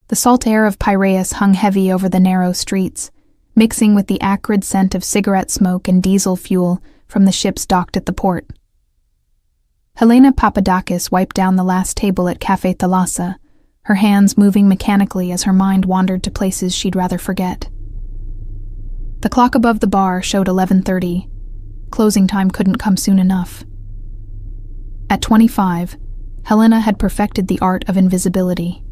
The salt air of Piraeus hung heavy over the narrow streets, mixing with the acrid scent of cigarette smoke and diesel fuel from the ships docked at the port. Helena Papadakis wiped down the last table at Café Thalassa, her hands moving mechanically as her mind wandered to places she'd rather forget. The clock above the bar showed 11:30. Closing time couldn't come soon enough. At 25, Helena had perfected the art of invisibility.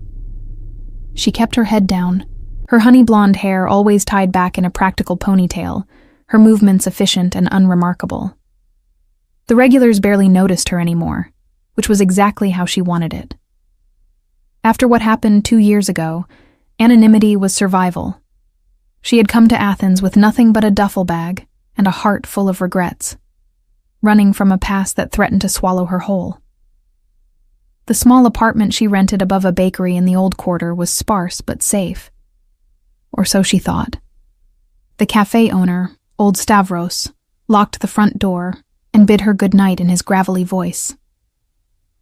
She kept her head down, her honey blonde hair always tied back in a practical ponytail, her movements efficient and unremarkable. The regulars barely noticed her anymore, which was exactly how she wanted it. After what happened 2 years ago, anonymity was survival. She had come to Athens with nothing but a duffel bag and a heart full of regrets, running from a past that threatened to swallow her whole. The small apartment she rented above a bakery in the old quarter was sparse but safe. Or so she thought. The cafe owner, old Stavros, locked the front door and bid her good night in his gravelly voice.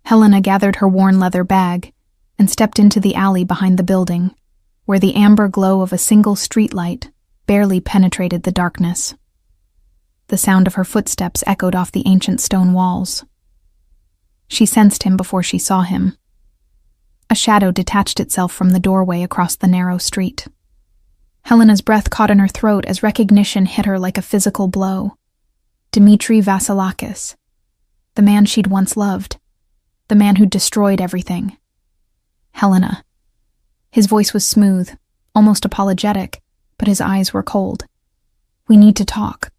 Helena gathered her worn leather bag and stepped into the alley behind the building, where the amber glow of a single streetlight barely penetrated the darkness. The sound of her footsteps echoed off the ancient stone walls. She sensed him before she saw him. A shadow detached itself from the doorway across the narrow street. Helena's breath caught in her throat as recognition hit her like a physical blow. Dmitri Vasilakis, the man she'd once loved, the man who'd destroyed everything. Helena. His voice was smooth, almost apologetic, but his eyes were cold. "We need to talk."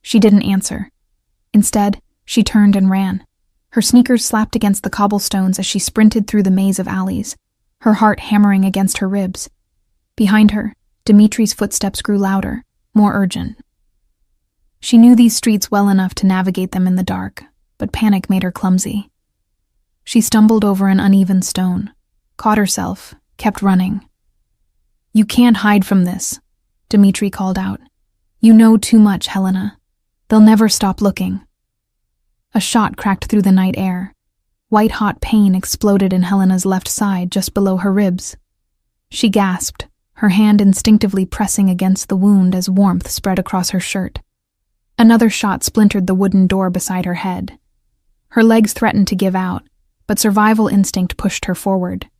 She didn't answer. Instead, she turned and ran. Her sneakers slapped against the cobblestones as she sprinted through the maze of alleys, her heart hammering against her ribs. Behind her, Dimitri's footsteps grew louder, more urgent. She knew these streets well enough to navigate them in the dark, but panic made her clumsy. She stumbled over an uneven stone, caught herself, kept running. "You can't hide from this," Dimitri called out. "You know too much, Helena. They'll never stop looking." A shot cracked through the night air. White-hot pain exploded in Helena's left side just below her ribs. She gasped, her hand instinctively pressing against the wound as warmth spread across her shirt. Another shot splintered the wooden door beside her head. Her legs threatened to give out, but survival instinct pushed her forward.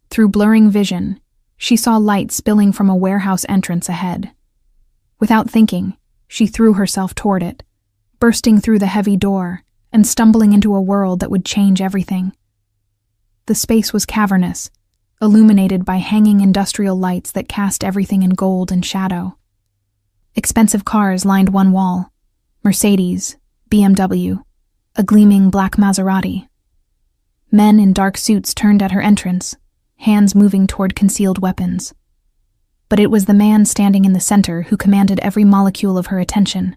Through blurring vision, she saw light spilling from a warehouse entrance ahead. Without thinking, she threw herself toward it, bursting through the heavy door and stumbling into a world that would change everything. The space was cavernous, illuminated by hanging industrial lights that cast everything in gold and shadow. Expensive cars lined one wall: Mercedes, BMW, a gleaming black Maserati. Men in dark suits turned at her entrance, hands moving toward concealed weapons. But it was the man standing in the center who commanded every molecule of her attention.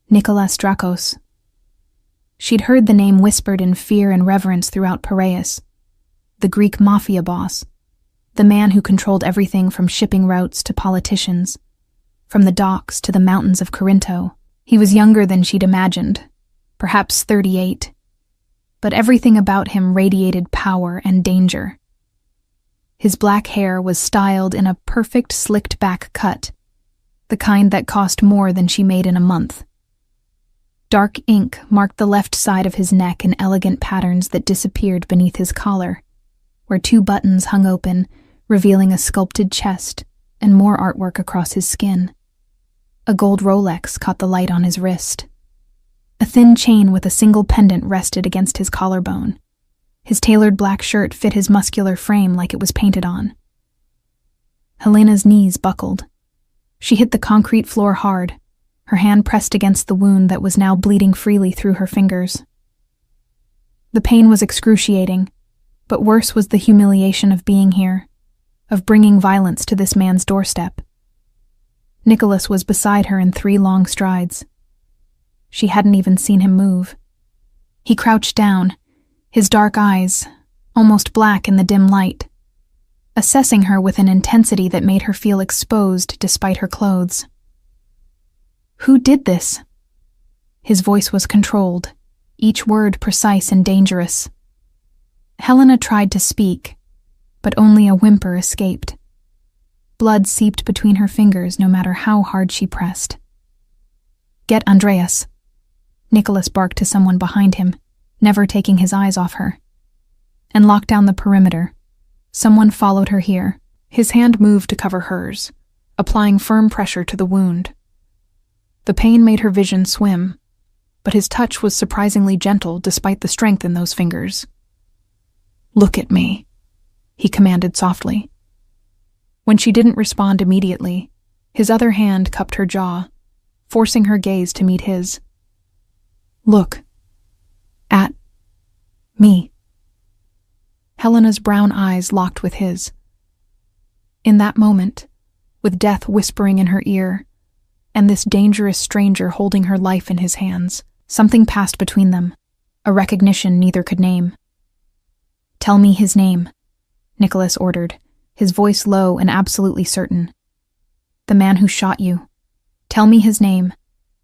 Nicholas Drakos. She'd heard the name whispered in fear and reverence throughout Piraeus. The Greek Mafia boss. The man who controlled everything from shipping routes to politicians. From the docks to the mountains of Corinto. He was younger than she'd imagined. Perhaps 38. But everything about him radiated power and danger. His black hair was styled in a perfect slicked-back cut, the kind that cost more than she made in a month. Dark ink marked the left side of his neck in elegant patterns that disappeared beneath his collar, where 2 buttons hung open, revealing a sculpted chest and more artwork across his skin. A gold Rolex caught the light on his wrist. A thin chain with a single pendant rested against his collarbone. His tailored black shirt fit his muscular frame like it was painted on. Helena's knees buckled. She hit the concrete floor hard, her hand pressed against the wound that was now bleeding freely through her fingers. The pain was excruciating, but worse was the humiliation of being here, of bringing violence to this man's doorstep. Nicholas was beside her in 3 long strides. She hadn't even seen him move. He crouched down, his dark eyes, almost black in the dim light, assessing her with an intensity that made her feel exposed despite her clothes. "Who did this?" His voice was controlled, each word precise and dangerous. Helena tried to speak, but only a whimper escaped. Blood seeped between her fingers no matter how hard she pressed. "Get Andreas," Nicholas barked to someone behind him, never taking his eyes off her. "And lock down the perimeter." Someone followed her here. His hand moved to cover hers, applying firm pressure to the wound. The pain made her vision swim, but his touch was surprisingly gentle despite the strength in those fingers. "Look at me," he commanded softly. When she didn't respond immediately, his other hand cupped her jaw, forcing her gaze to meet his. "Look. At. Me." Helena's brown eyes locked with his. In that moment, with death whispering in her ear, and this dangerous stranger holding her life in his hands, something passed between them, a recognition neither could name. "Tell me his name," Nicholas ordered, his voice low and absolutely certain. "The man who shot you. Tell me his name,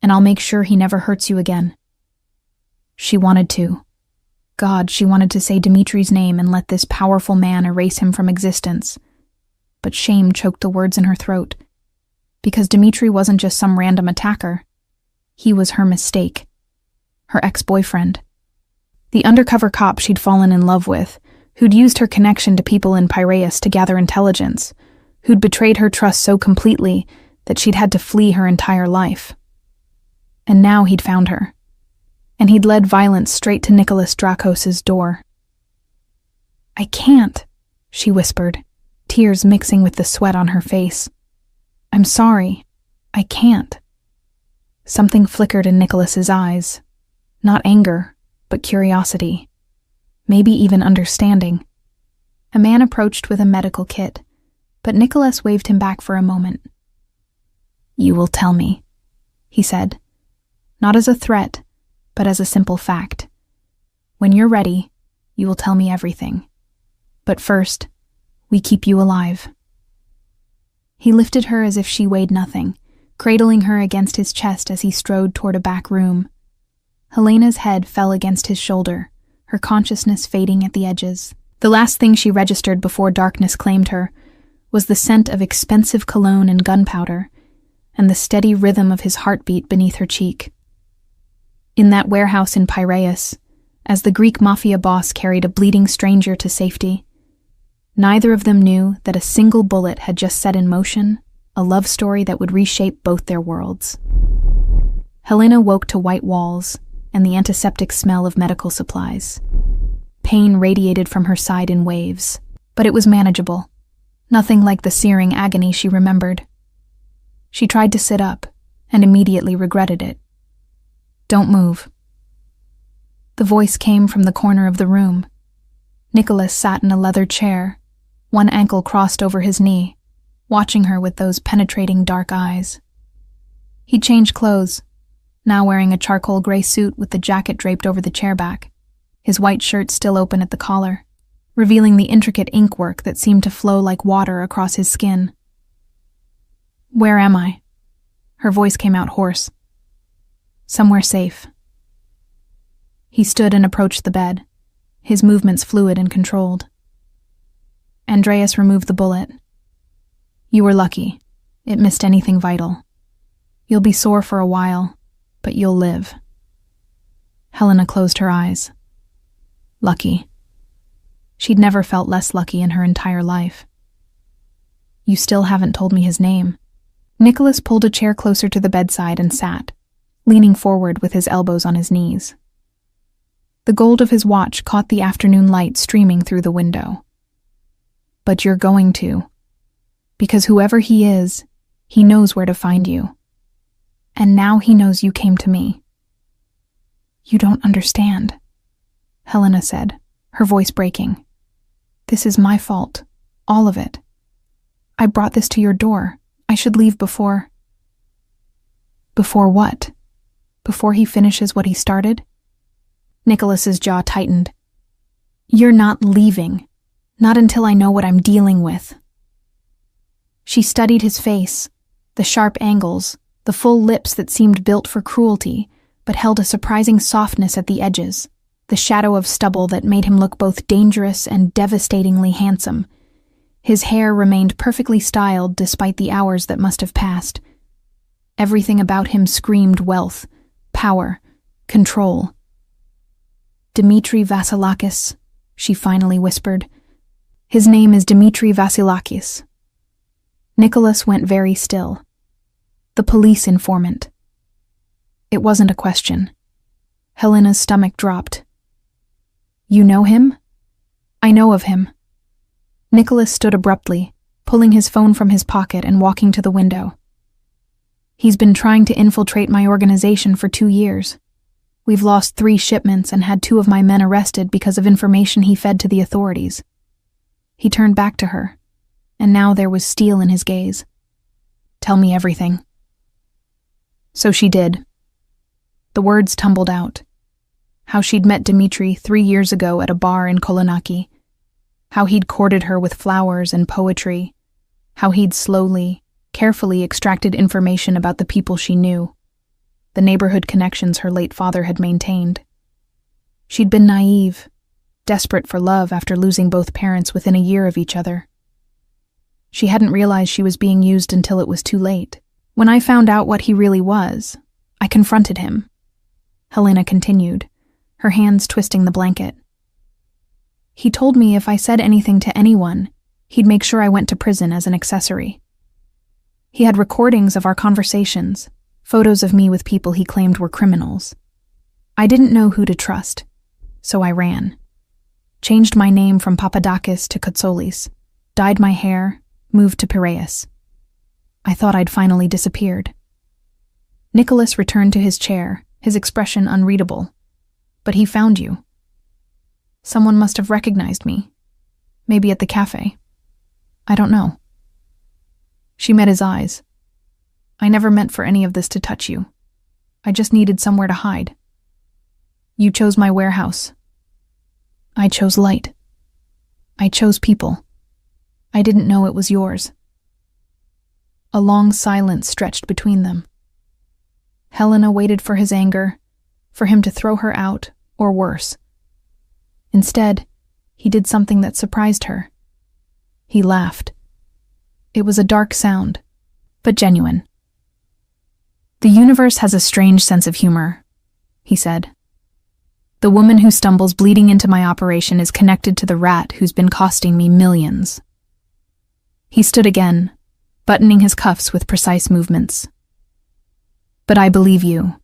and I'll make sure he never hurts you again." She wanted to. God, she wanted to say Dimitri's name and let this powerful man erase him from existence. But shame choked the words in her throat. Because Dimitri wasn't just some random attacker. He was her mistake. Her ex-boyfriend. The undercover cop she'd fallen in love with, who'd used her connection to people in Piraeus to gather intelligence, who'd betrayed her trust so completely that she'd had to flee her entire life. And now he'd found her. And he'd led violence straight to Nicholas Drakos' door. "I can't," she whispered, tears mixing with the sweat on her face. "I'm sorry. I can't." Something flickered in Nicholas's eyes. Not anger, but curiosity. Maybe even understanding. A man approached with a medical kit, but Nicholas waved him back for a moment. "You will tell me," he said, not as a threat, but as a simple fact. "When you're ready, you will tell me everything. But first, we keep you alive." He lifted her as if she weighed nothing, cradling her against his chest as he strode toward a back room. Helena's head fell against his shoulder, her consciousness fading at the edges. The last thing she registered before darkness claimed her was the scent of expensive cologne and gunpowder, and the steady rhythm of his heartbeat beneath her cheek. In that warehouse in Piraeus, as the Greek Mafia boss carried a bleeding stranger to safety, neither of them knew that a single bullet had just set in motion a love story that would reshape both their worlds. Helena woke to white walls and the antiseptic smell of medical supplies. Pain radiated from her side in waves, but it was manageable, nothing like the searing agony she remembered. She tried to sit up and immediately regretted it. "Don't move." The voice came from the corner of the room. Nicholas sat in a leather chair, one ankle crossed over his knee, watching her with those penetrating dark eyes. He'd changed clothes, now wearing a charcoal gray suit with the jacket draped over the chairback, his white shirt still open at the collar, revealing the intricate inkwork that seemed to flow like water across his skin. "Where am I?" Her voice came out hoarse. "Somewhere safe." He stood and approached the bed, his movements fluid and controlled. Andreas removed the bullet. "You were lucky. It missed anything vital. You'll be sore for a while, but you'll live." Helena closed her eyes. Lucky. She'd never felt less lucky in her entire life. "You still haven't told me his name." Nicholas pulled a chair closer to the bedside and sat, leaning forward with his elbows on his knees. The gold of his watch caught the afternoon light streaming through the window. "But you're going to. Because whoever he is, he knows where to find you. And now he knows you came to me." "You don't understand," Helena said, her voice breaking. "This is my fault. All of it. I brought this to your door. I should leave before." "Before what? Before he finishes what he started?" Nicholas's jaw tightened. "You're not leaving. Not until I know what I'm dealing with." She studied his face, the sharp angles, the full lips that seemed built for cruelty, but held a surprising softness at the edges, the shadow of stubble that made him look both dangerous and devastatingly handsome, His hair remained perfectly styled despite the hours that must have passed. Everything about him screamed wealth, power, control. "Dmitri Vasilakis," she finally whispered. "His name is Dmitri Vasilakis." Nicholas went very still. The police informant. It wasn't a question. Helena's stomach dropped. "You know him?" "I know of him." Nicholas stood abruptly, pulling his phone from his pocket and walking to the window. "He's been trying to infiltrate my organization for 2 years. We've lost 3 shipments and had 2 of my men arrested because of information he fed to the authorities." He turned back to her, and now there was steel in his gaze. "Tell me everything." So she did. The words tumbled out. How she'd met Dmitri 3 years ago at a bar in Kolonaki. How he'd courted her with flowers and poetry. How he'd slowly, carefully extracted information about the people she knew. The neighborhood connections her late father had maintained. She'd been naive, desperate for love after losing both parents within a year of each other. She hadn't realized she was being used until it was too late. "When I found out what he really was, I confronted him," Helena continued, her hands twisting the blanket. "He told me if I said anything to anyone, he'd make sure I went to prison as an accessory. He had recordings of our conversations, photos of me with people he claimed were criminals. I didn't know who to trust, so I ran. Changed my name from Papadakis to Koutsolis, dyed my hair, moved to Piraeus. I thought I'd finally disappeared." Nicholas returned to his chair, his expression unreadable. "But he found you. Someone must have recognized me. Maybe at the cafe. I don't know." She met his eyes. "I never meant for any of this to touch you. I just needed somewhere to hide. You chose my warehouse. I chose light. I chose people. I didn't know it was yours." A long silence stretched between them. Helena waited for his anger, for him to throw her out, or worse. Instead, he did something that surprised her. He laughed. It was a dark sound, but genuine. "The universe has a strange sense of humor," he said. "The woman who stumbles bleeding into my operation is connected to the rat who's been costing me millions." He stood again, buttoning his cuffs with precise movements. "But I believe you.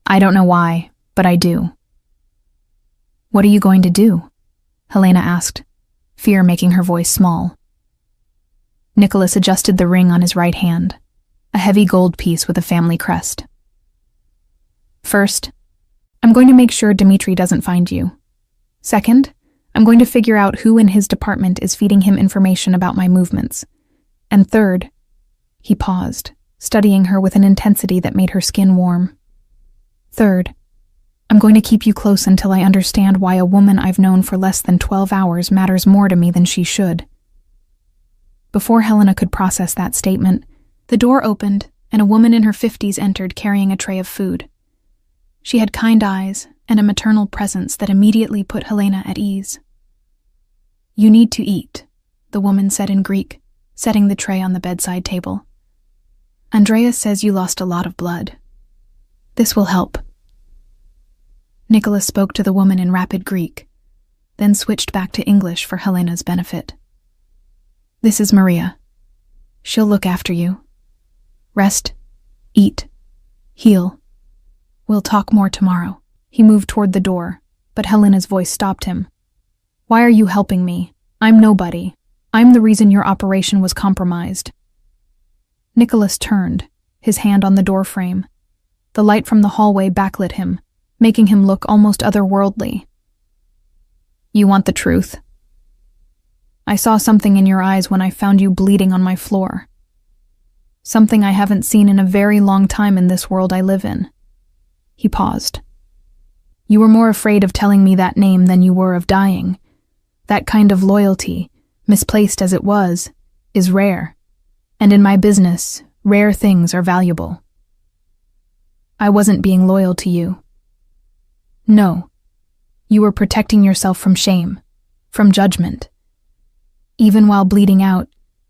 I don't know why, but I do." "What are you going to do?" Helena asked, fear making her voice small. Nicholas adjusted the ring on his right hand, a heavy gold piece with a family crest. "First, I'm going to make sure Dmitri doesn't find you. Second, I'm going to figure out who in his department is feeding him information about my movements. And third," he paused, studying her with an intensity that made her skin warm. "Third, I'm going to keep you close until I understand why a woman I've known for less than 12 hours matters more to me than she should." Before Helena could process that statement, the door opened and a woman in her 50s entered carrying a tray of food. She had kind eyes and a maternal presence that immediately put Helena at ease. "You need to eat," the woman said in Greek, setting the tray on the bedside table. "Andreas says you lost a lot of blood. This will help." Nicholas spoke to the woman in rapid Greek, then switched back to English for Helena's benefit. "This is Maria. She'll look after you. Rest, eat, heal. We'll talk more tomorrow." He moved toward the door, but Helena's voice stopped him. "Why are you helping me? I'm nobody. I'm the reason your operation was compromised." Nicholas turned, his hand on the doorframe. The light from the hallway backlit him, making him look almost otherworldly. "You want the truth? I saw something in your eyes when I found you bleeding on my floor. Something I haven't seen in a very long time in this world I live in." He paused. "You were more afraid of telling me that name than you were of dying. That kind of loyalty, misplaced as it was, is rare. And in my business, rare things are valuable. I wasn't being loyal to you. No, you were protecting yourself from shame, from judgment. Even while bleeding out,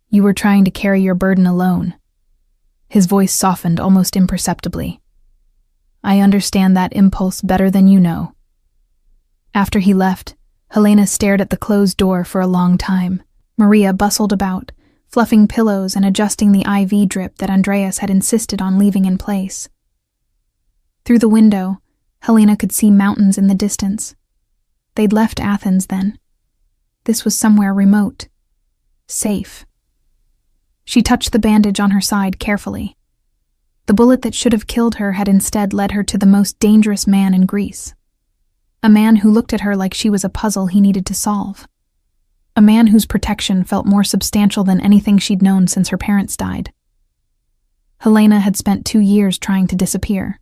you were trying to carry your burden alone. His voice softened almost imperceptibly. I understand that impulse better than you know. After he left, Helena stared at the closed door for a long time. Maria bustled about, fluffing pillows and adjusting the IV drip that Andreas had insisted on leaving in place. Through the window, Helena could see mountains in the distance. They'd left Athens then. This was somewhere remote. Safe. She touched the bandage on her side carefully. The bullet that should have killed her had instead led her to the most dangerous man in Greece. A man who looked at her like she was a puzzle he needed to solve. A man whose protection felt more substantial than anything she'd known since her parents died. Helena had spent 2 years trying to disappear.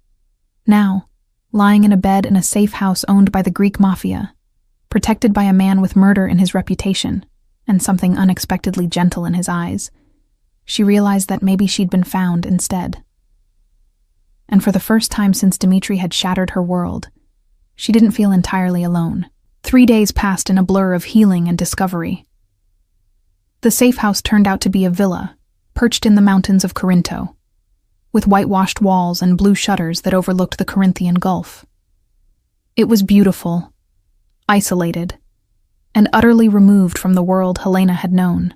Now, lying in a bed in a safe house owned by the Greek Mafia, protected by a man with murder in his reputation, and something unexpectedly gentle in his eyes, she realized that maybe she'd been found instead. And for the first time since Dimitri had shattered her world, she didn't feel entirely alone. 3 days passed in a blur of healing and discovery. The safe house turned out to be a villa, perched in the mountains of Corinto, with whitewashed walls and blue shutters that overlooked the Corinthian Gulf. It was beautiful, isolated, and utterly removed from the world Helena had known.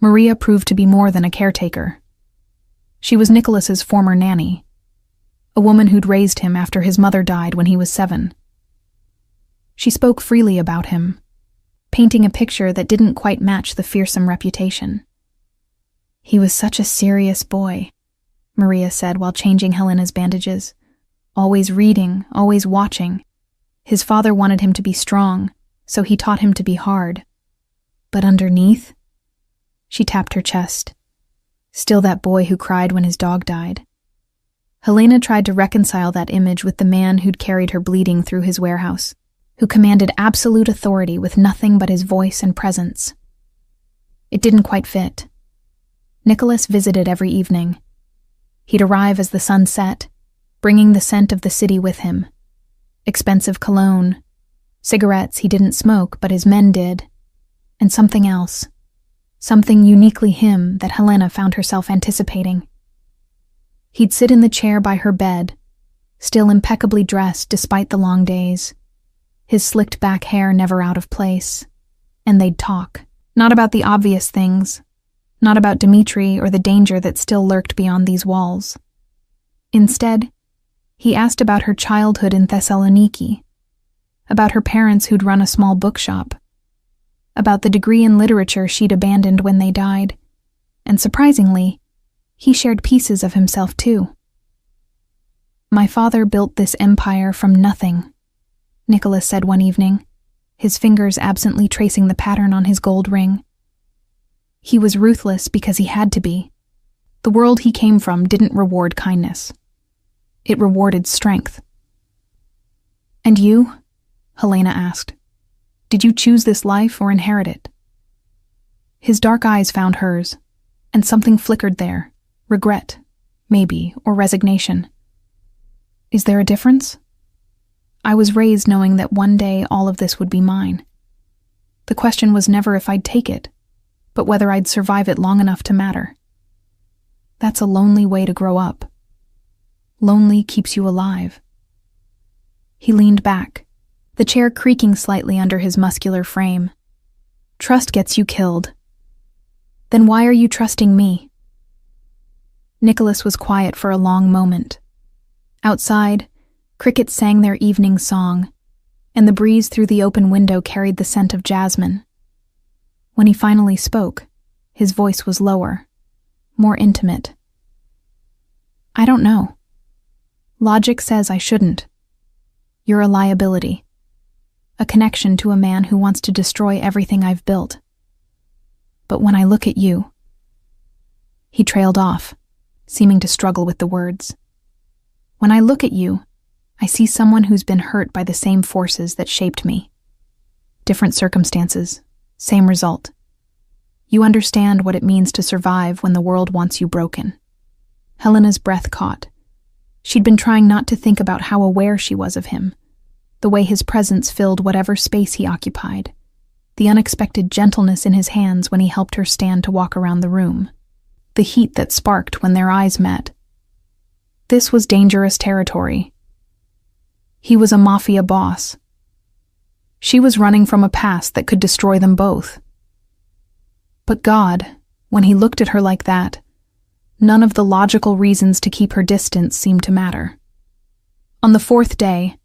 Maria proved to be more than a caretaker. She was Nicholas's former nanny, a woman who'd raised him after his mother died when he was 7. She spoke freely about him, painting a picture that didn't quite match the fearsome reputation. He was such a serious boy, Maria said while changing Helena's bandages. Always reading, always watching. His father wanted him to be strong, so he taught him to be hard. But underneath? She tapped her chest. Still that boy who cried when his dog died. Helena tried to reconcile that image with the man who'd carried her bleeding through his warehouse, who commanded absolute authority with nothing but his voice and presence. It didn't quite fit. Nicholas visited every evening. He'd arrive as the sun set, bringing the scent of the city with him. Expensive cologne, cigarettes he didn't smoke but his men did, and something else. Something uniquely him that Helena found herself anticipating. He'd sit in the chair by her bed, still impeccably dressed despite the long days, his slicked back hair never out of place, and they'd talk. Not about the obvious things, not about Dimitri or the danger that still lurked beyond these walls. Instead, he asked about her childhood in Thessaloniki, about her parents who'd run a small bookshop, about the degree in literature she'd abandoned when they died, and surprisingly, he shared pieces of himself too. My father built this empire from nothing, Nicholas said one evening, his fingers absently tracing the pattern on his gold ring. He was ruthless because he had to be. The world he came from didn't reward kindness. It rewarded strength. And you? Helena asked. Did you choose this life or inherit it? His dark eyes found hers, and something flickered there. Regret, maybe, or resignation. Is there a difference? I was raised knowing that one day all of this would be mine. The question was never if I'd take it, but whether I'd survive it long enough to matter. That's a lonely way to grow up. Lonely keeps you alive. He leaned back, the chair creaking slightly under his muscular frame. Trust gets you killed. Then why are you trusting me? Nicholas was quiet for a long moment. Outside, crickets sang their evening song, and the breeze through the open window carried the scent of jasmine. When he finally spoke, his voice was lower, more intimate. I don't know. Logic says I shouldn't. You're a liability. A connection to a man who wants to destroy everything I've built. But when I look at you... He trailed off, seeming to struggle with the words. When I look at you, I see someone who's been hurt by the same forces that shaped me. Different circumstances, same result. You understand what it means to survive when the world wants you broken. Helena's breath caught. She'd been trying not to think about how aware she was of him, the way his presence filled whatever space he occupied, the unexpected gentleness in his hands when he helped her stand to walk around the room, the heat that sparked when their eyes met. This was dangerous territory. He was a Mafia boss. She was running from a past that could destroy them both. But God, when he looked at her like that, none of the logical reasons to keep her distance seemed to matter. On the fourth day,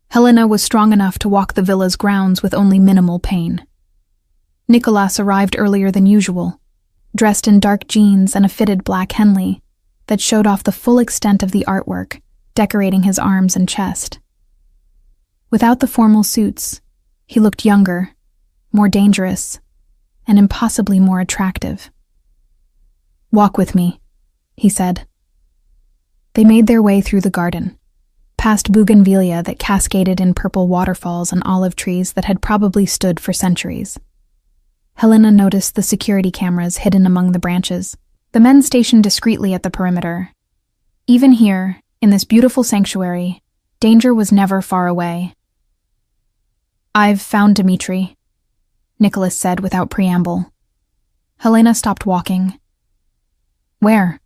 Helena was strong enough to walk the villa's grounds with only minimal pain. Nicholas arrived earlier than usual, dressed in dark jeans and a fitted black Henley that showed off the full extent of the artwork, decorating his arms and chest. Without the formal suits, he looked younger, more dangerous, and impossibly more attractive. "Walk with me," he said. They made their way through the garden, past bougainvillea that cascaded in purple waterfalls and olive trees that had probably stood for centuries. Helena noticed the security cameras hidden among the branches, the men stationed discreetly at the perimeter. Even here, in this beautiful sanctuary, danger was never far away. "I've found Dmitri," Nicholas said without preamble. Helena stopped walking. "Where?"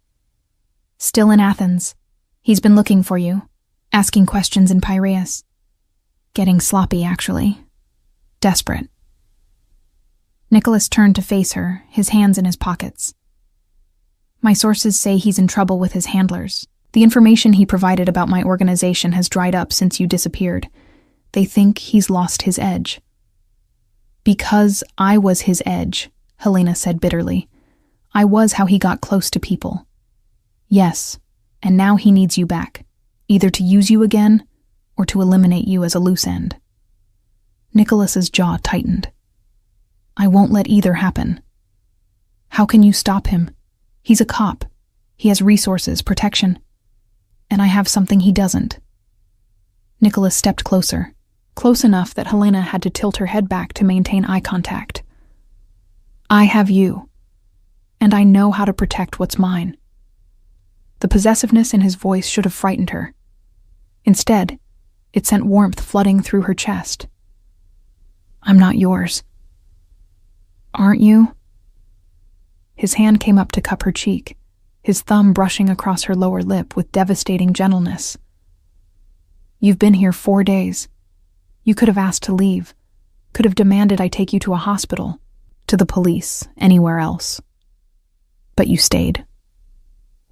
"Still in Athens. He's been looking for you, asking questions in Piraeus. Getting sloppy, actually. Desperate." Nicholas turned to face her, his hands in his pockets. "My sources say he's in trouble with his handlers. The information he provided about my organization has dried up since you disappeared. They think he's lost his edge." "Because I was his edge," Helena said bitterly. "I was how he got close to people. Yes, and now he needs you back, either to use you again or to eliminate you as a loose end." Nicholas's jaw tightened. "I won't let either happen." "How can you stop him? He's a cop. He has resources, protection. And I have something he doesn't." Nicholas stepped closer, close enough that Helena had to tilt her head back to maintain eye contact. "I have you, and I know how to protect what's mine." The possessiveness in his voice should have frightened her. Instead, it sent warmth flooding through her chest. "I'm not yours." "Aren't you?" His hand came up to cup her cheek, his thumb brushing across her lower lip with devastating gentleness. "You've been here 4 days. You could have asked to leave, could have demanded I take you to a hospital, to the police, anywhere else. But you stayed.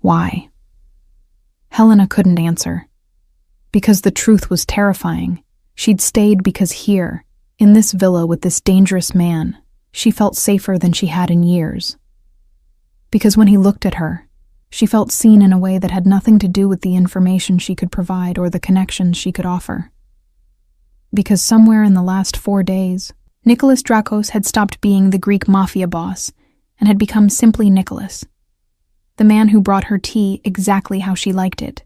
Why?" Helena couldn't answer. Because the truth was terrifying. She'd stayed because here, in this villa with this dangerous man, she felt safer than she had in years. Because when he looked at her, she felt seen in a way that had nothing to do with the information she could provide or the connections she could offer. Because somewhere in the last 4 days, Nicholas Drakos had stopped being the Greek Mafia boss and had become simply Nicholas, the man who brought her tea exactly how she liked it,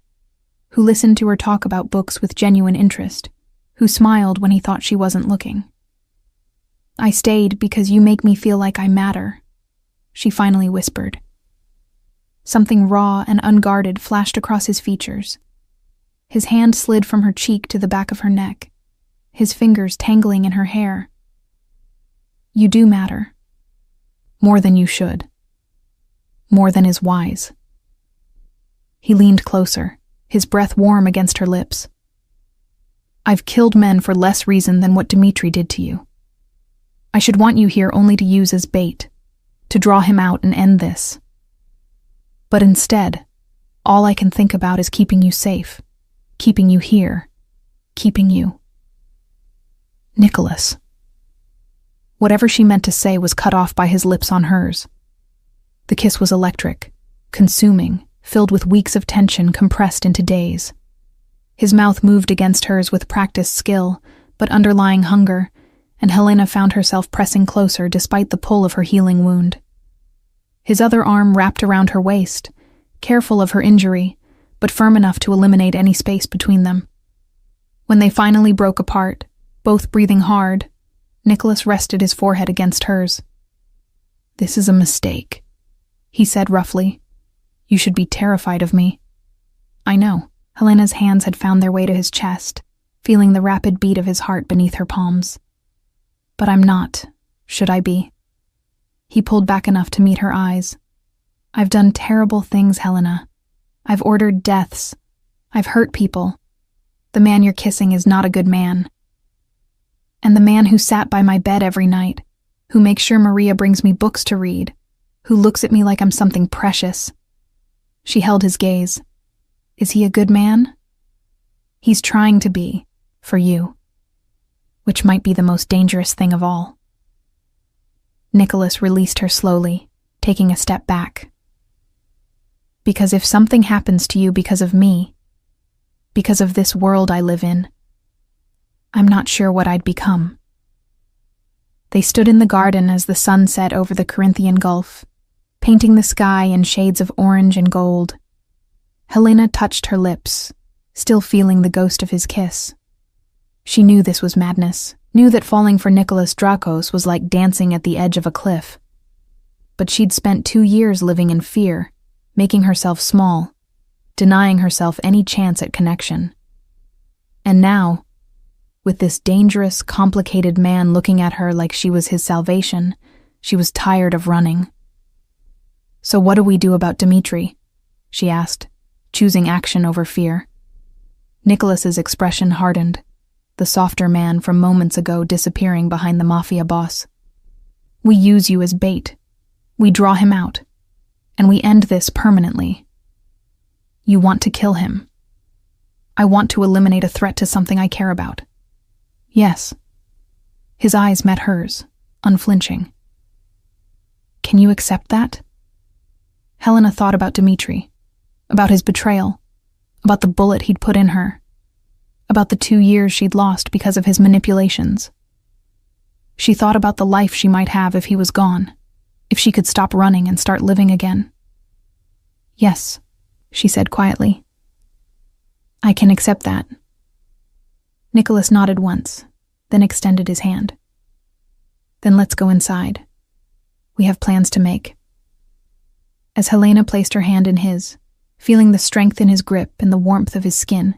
who listened to her talk about books with genuine interest, who smiled when he thought she wasn't looking. "I stayed because you make me feel like I matter," she finally whispered. Something raw and unguarded flashed across his features. His hand slid from her cheek to the back of her neck, his fingers tangling in her hair. "You do matter. More than you should. More than is wise." He leaned closer, his breath warm against her lips. "I've killed men for less reason than what Dmitri did to you. I should want you here only to use as bait, to draw him out and end this. But instead, all I can think about is keeping you safe, keeping you here, keeping you." Nicholas. Whatever she meant to say was cut off by his lips on hers. The kiss was electric, consuming, filled with weeks of tension compressed into days. His mouth moved against hers with practiced skill, but underlying hunger, and Helena found herself pressing closer despite the pull of her healing wound. His other arm wrapped around her waist, careful of her injury, but firm enough to eliminate any space between them. When they finally broke apart, both breathing hard, Nicholas rested his forehead against hers. "This is a mistake," he said roughly. "You should be terrified of me." "I know." Helena's hands had found their way to his chest, feeling the rapid beat of his heart beneath her palms. "But I'm not," Should I be? He pulled back enough to meet her eyes. I've done terrible things, Helena. I've ordered deaths. I've hurt people. The man you're kissing is not a good man. And the man who sat by my bed every night, who makes sure Maria brings me books to read, who looks at me like I'm something precious. She held his gaze. Is he a good man? He's trying to be, for you. Which might be the most dangerous thing of all. Nicholas released her slowly, taking a step back. Because if something happens to you because of me, because of this world I live in, I'm not sure what I'd become. They stood in the garden as the sun set over the Corinthian Gulf, painting the sky in shades of orange and gold. Helena touched her lips, still feeling the ghost of his kiss. She knew this was madness, knew that falling for Nicholas Drakos was like dancing at the edge of a cliff. But she'd spent 2 years living in fear, making herself small, denying herself any chance at connection. And now, with this dangerous, complicated man looking at her like she was his salvation, she was tired of running. So what do we do about Dmitri? She asked, choosing action over fear. Nicholas's expression hardened, the softer man from moments ago disappearing behind the Mafia boss. We use you as bait. We draw him out. And we end this permanently. You want to kill him. I want to eliminate a threat to something I care about. Yes. His eyes met hers, unflinching. Can you accept that? Helena thought about Dmitri, about his betrayal, about the bullet he'd put in her, about the 2 years she'd lost because of his manipulations. She thought about the life she might have if he was gone, if she could stop running and start living again. Yes, she said quietly. I can accept that. Nicholas nodded once, then extended his hand. Then let's go inside. We have plans to make. As Helena placed her hand in his, feeling the strength in his grip and the warmth of his skin,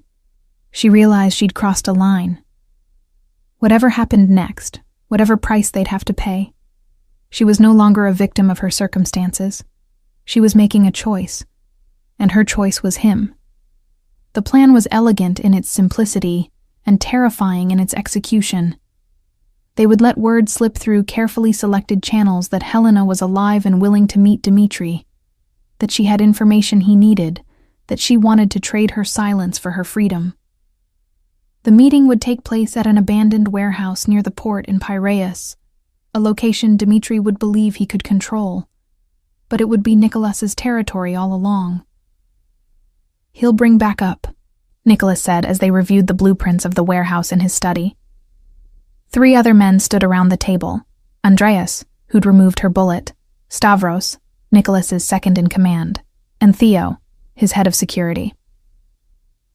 she realized she'd crossed a line. Whatever happened next, whatever price they'd have to pay, she was no longer a victim of her circumstances. She was making a choice, and her choice was him. The plan was elegant in its simplicity and terrifying in its execution. They would let word slip through carefully selected channels that Helena was alive and willing to meet Dmitri, that she had information he needed, that she wanted to trade her silence for her freedom. The meeting would take place at an abandoned warehouse near the port in Piraeus, a location Dmitri would believe he could control, but it would be Nicholas's territory all along. He'll bring back up, Nicholas said as they reviewed the blueprints of the warehouse in his study. 3 other men stood around the table: Andreas, who'd removed her bullet, Stavros, Nicholas's second-in-command, and Theo, his head of security.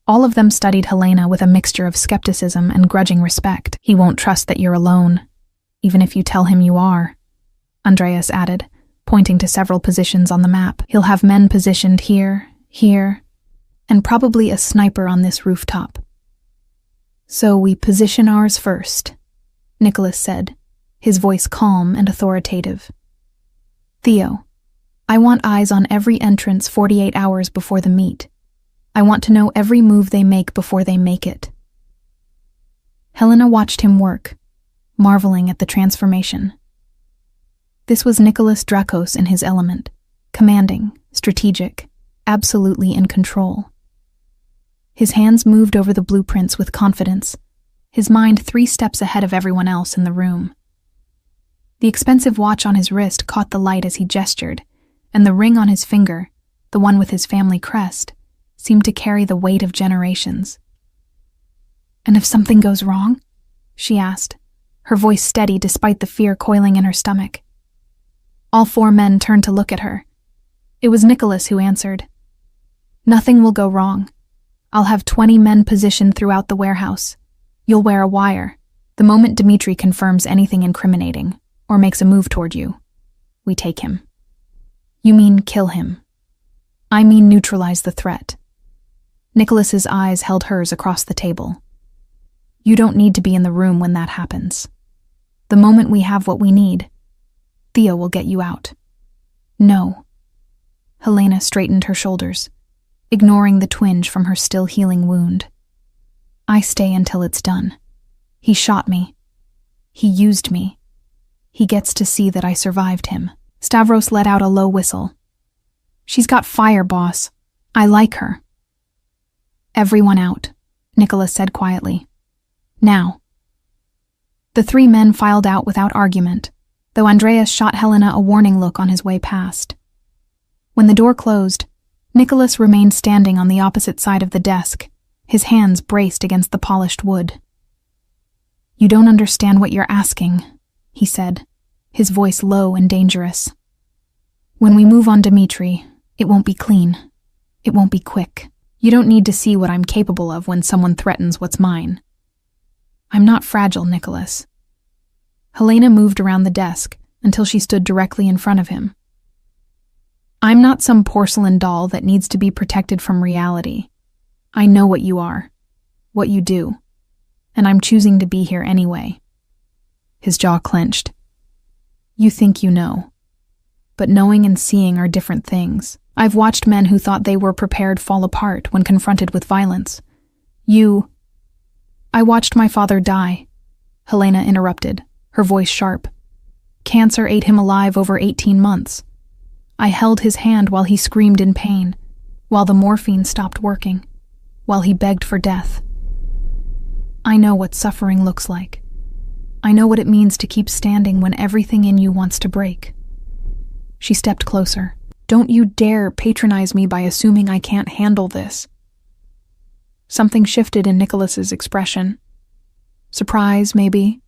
All of them studied Helena with a mixture of skepticism and grudging respect. He won't trust that you're alone, even if you tell him you are, Andreas added, pointing to several positions on the map. He'll have men positioned here, and probably a sniper on this rooftop. So we position ours first, Nicholas said, his voice calm and authoritative. Theo, I want eyes on every entrance 48 hours before the meet. I want to know every move they make before they make it. Helena watched him work, marveling at the transformation. This was Nicholas Drakos in his element, commanding, strategic, absolutely in control. His hands moved over the blueprints with confidence, his mind 3 steps ahead of everyone else in the room. The expensive watch on his wrist caught the light as he gestured, and the ring on his finger, the one with his family crest, seemed to carry the weight of generations. And if something goes wrong? She asked, her voice steady despite the fear coiling in her stomach. All 4 men turned to look at her. It was Nicholas who answered. Nothing will go wrong. I'll have 20 men positioned throughout the warehouse. You'll wear a wire. The moment Dmitri confirms anything incriminating, or makes a move toward you, we take him. You mean kill him. I mean neutralize the threat. Nicholas's eyes held hers across the table. You don't need to be in the room when that happens. The moment we have what we need, Theo will get you out." "No." Helena straightened her shoulders, ignoring the twinge from her still healing wound. "I stay until it's done. He shot me. He used me. He gets to see that I survived him." Stavros let out a low whistle. "She's got fire, boss. I like her." "Everyone out," Nicholas said quietly. "Now." The three men filed out without argument, though Andreas shot Helena a warning look on his way past. When the door closed, Nicholas remained standing on the opposite side of the desk, his hands braced against the polished wood. "You don't understand what you're asking," he said, his voice low and dangerous. "When we move on Dmitri, it won't be clean. It won't be quick. You don't need to see what I'm capable of when someone threatens what's mine." "I'm not fragile, Nicholas." Helena moved around the desk until she stood directly in front of him. "I'm not some porcelain doll that needs to be protected from reality. I know what you are, what you do, and I'm choosing to be here anyway." His jaw clenched. "You think you know. But knowing and seeing are different things. I've watched men who thought they were prepared fall apart when confronted with violence. I watched my father die," Helena interrupted, her voice sharp. "Cancer ate him alive over 18 months. I held his hand while he screamed in pain, while the morphine stopped working, while he begged for death. I know what suffering looks like. I know what it means to keep standing when everything in you wants to break." She stepped closer. "Don't you dare patronize me by assuming I can't handle this." Something shifted in Nicholas's expression. Surprise, maybe,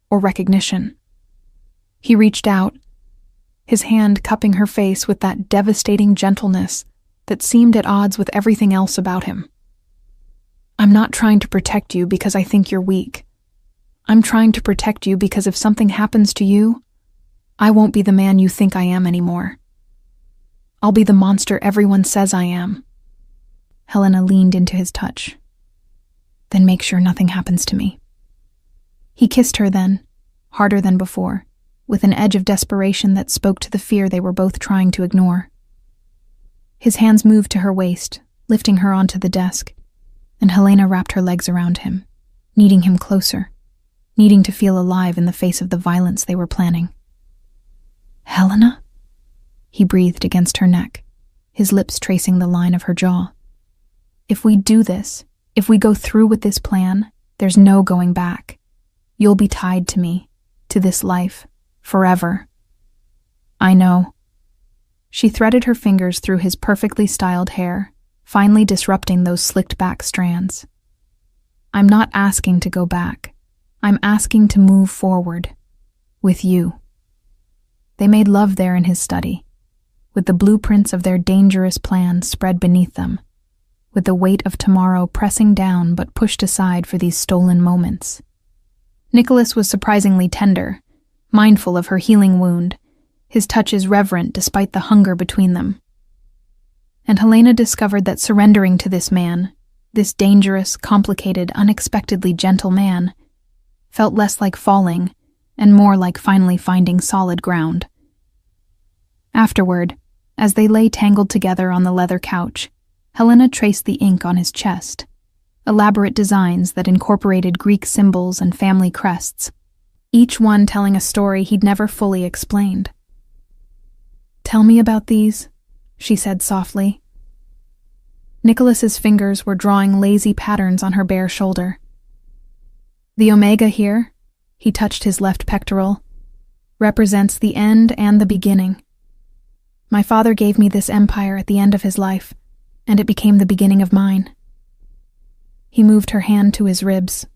or recognition. He reached out, his hand cupping her face with that devastating gentleness that seemed at odds with everything else about him. "I'm not trying to protect you because I think you're weak. I'm trying to protect you because if something happens to you, I won't be the man you think I am anymore. I'll be the monster everyone says I am." Helena leaned into his touch. "Then make sure nothing happens to me." He kissed her then, harder than before, with an edge of desperation that spoke to the fear they were both trying to ignore. His hands moved to her waist, lifting her onto the desk, and Helena wrapped her legs around him, needing him closer, needing to feel alive in the face of the violence they were planning. "Helena?" He breathed against her neck, his lips tracing the line of her jaw. "If we do this, if we go through with this plan, there's no going back. You'll be tied to me, to this life, forever." "I know." She threaded her fingers through his perfectly styled hair, finally disrupting those slicked-back strands. "I'm not asking to go back. I'm asking to move forward. With you." They made love there in his study, with the blueprints of their dangerous plans spread beneath them, with the weight of tomorrow pressing down but pushed aside for these stolen moments. Nicholas was surprisingly tender, mindful of her healing wound, his touches reverent despite the hunger between them. And Helena discovered that surrendering to this man, this dangerous, complicated, unexpectedly gentle man, felt less like falling and more like finally finding solid ground. Afterward, as they lay tangled together on the leather couch, Helena traced the ink on his chest, elaborate designs that incorporated Greek symbols and family crests, each one telling a story he'd never fully explained. "Tell me about these," she said softly. Nicholas's fingers were drawing lazy patterns on her bare shoulder. "The omega here," he touched his left pectoral, "represents the end and the beginning. My father gave me this empire at the end of his life, and it became the beginning of mine." He moved her hand to his ribs.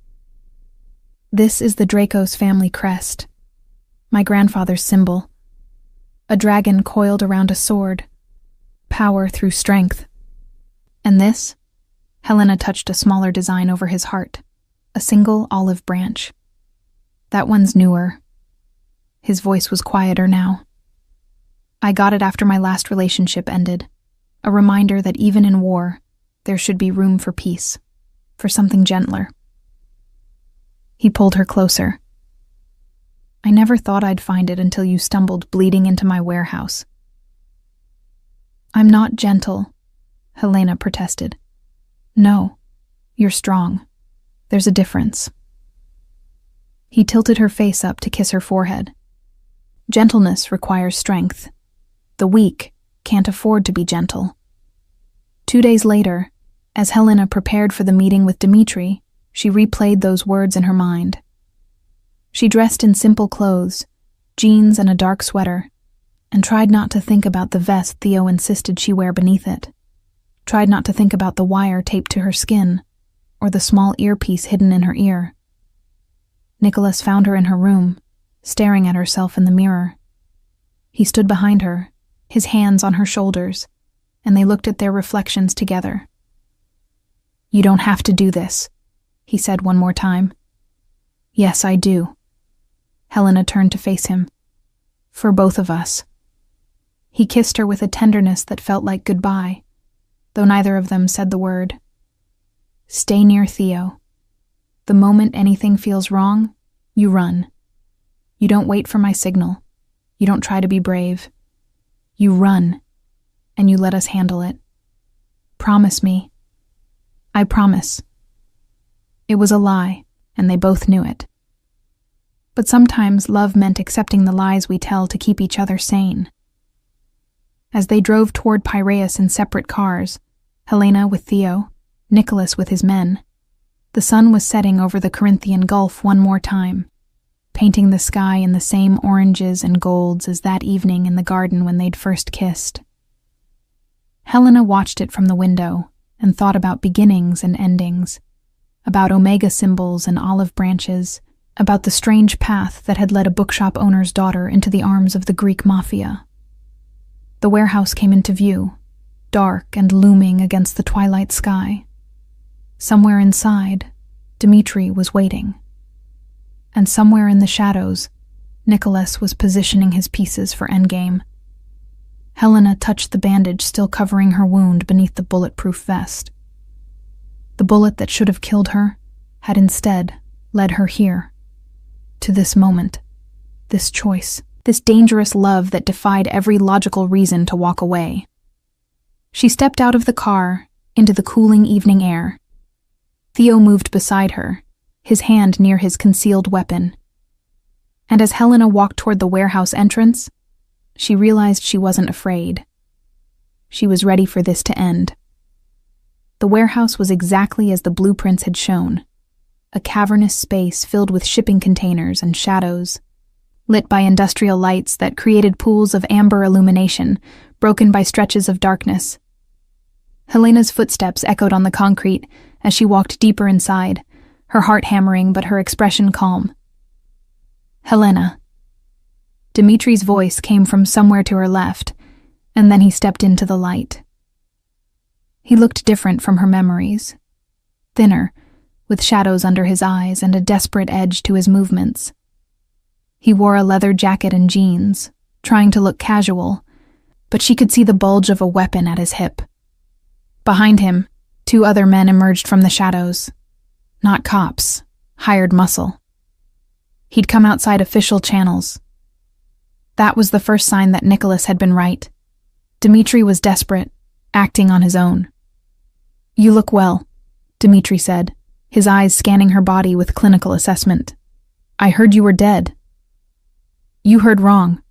"This is the Dracos family crest, my grandfather's symbol. A dragon coiled around a sword, power through strength. And this?" Helena touched a smaller design over his heart, a single olive branch. "That one's newer." His voice was quieter now. "I got it after my last relationship ended, a reminder that even in war, there should be room for peace, for something gentler." He pulled her closer. I never thought I'd find it until you stumbled bleeding into my warehouse." "I'm not gentle," Helena protested. "No, you're strong. There's a difference." He tilted her face up to kiss her forehead. "Gentleness requires strength. The weak can't afford to be gentle." 2 days later, as Helena prepared for the meeting with Dmitri, she replayed those words in her mind. She dressed in simple clothes, jeans and a dark sweater, and tried not to think about the vest Theo insisted she wear beneath it. Tried not to think about the wire taped to her skin, or the small earpiece hidden in her ear. Nicholas found her in her room, staring at herself in the mirror. He stood behind her, his hands on her shoulders, and they looked at their reflections together. "You don't have to do this," he said one more time. "Yes, I do." Helena turned to face him. "For both of us." He kissed her with a tenderness that felt like goodbye, though neither of them said the word. "Stay near Theo. The moment anything feels wrong, you run. You don't wait for my signal. You don't try to be brave. You run, and you let us handle it. Promise me." "I promise." It was a lie, and they both knew it. But sometimes love meant accepting the lies we tell to keep each other sane. As they drove toward Piraeus in separate cars, Helena with Theo, Nicholas with his men, the sun was setting over the Corinthian Gulf one more time, painting the sky in the same oranges and golds as that evening in the garden when they'd first kissed. Helena watched it from the window and thought about beginnings and endings, about omega symbols and olive branches, about the strange path that had led a bookshop owner's daughter into the arms of the Greek Mafia. The warehouse came into view, dark and looming against the twilight sky. Somewhere inside, Dmitri was waiting. And somewhere in the shadows, Nicholas was positioning his pieces for endgame. Helena touched the bandage still covering her wound beneath the bulletproof vest. The bullet that should have killed her had instead led her here, to this moment, this choice, this dangerous love that defied every logical reason to walk away. She stepped out of the car into the cooling evening air. Theo moved beside her, his hand near his concealed weapon. And as Helena walked toward the warehouse entrance, she realized she wasn't afraid. She was ready for this to end. The warehouse was exactly as the blueprints had shown, a cavernous space filled with shipping containers and shadows, lit by industrial lights that created pools of amber illumination, broken by stretches of darkness. Helena's footsteps echoed on the concrete as she walked deeper inside, her heart hammering but her expression calm. "Helena." Dimitri's voice came from somewhere to her left, and then he stepped into the light. He looked different from her memories, thinner, with shadows under his eyes and a desperate edge to his movements. He wore a leather jacket and jeans, trying to look casual, but she could see the bulge of a weapon at his hip. Behind him, 2 other men emerged from the shadows. Not cops, hired muscle. He'd come outside official channels. That was the first sign that Nicholas had been right. Dmitri was desperate, acting on his own. "You look well," Dmitri said, his eyes scanning her body with clinical assessment. "I heard you were dead." "You heard wrong."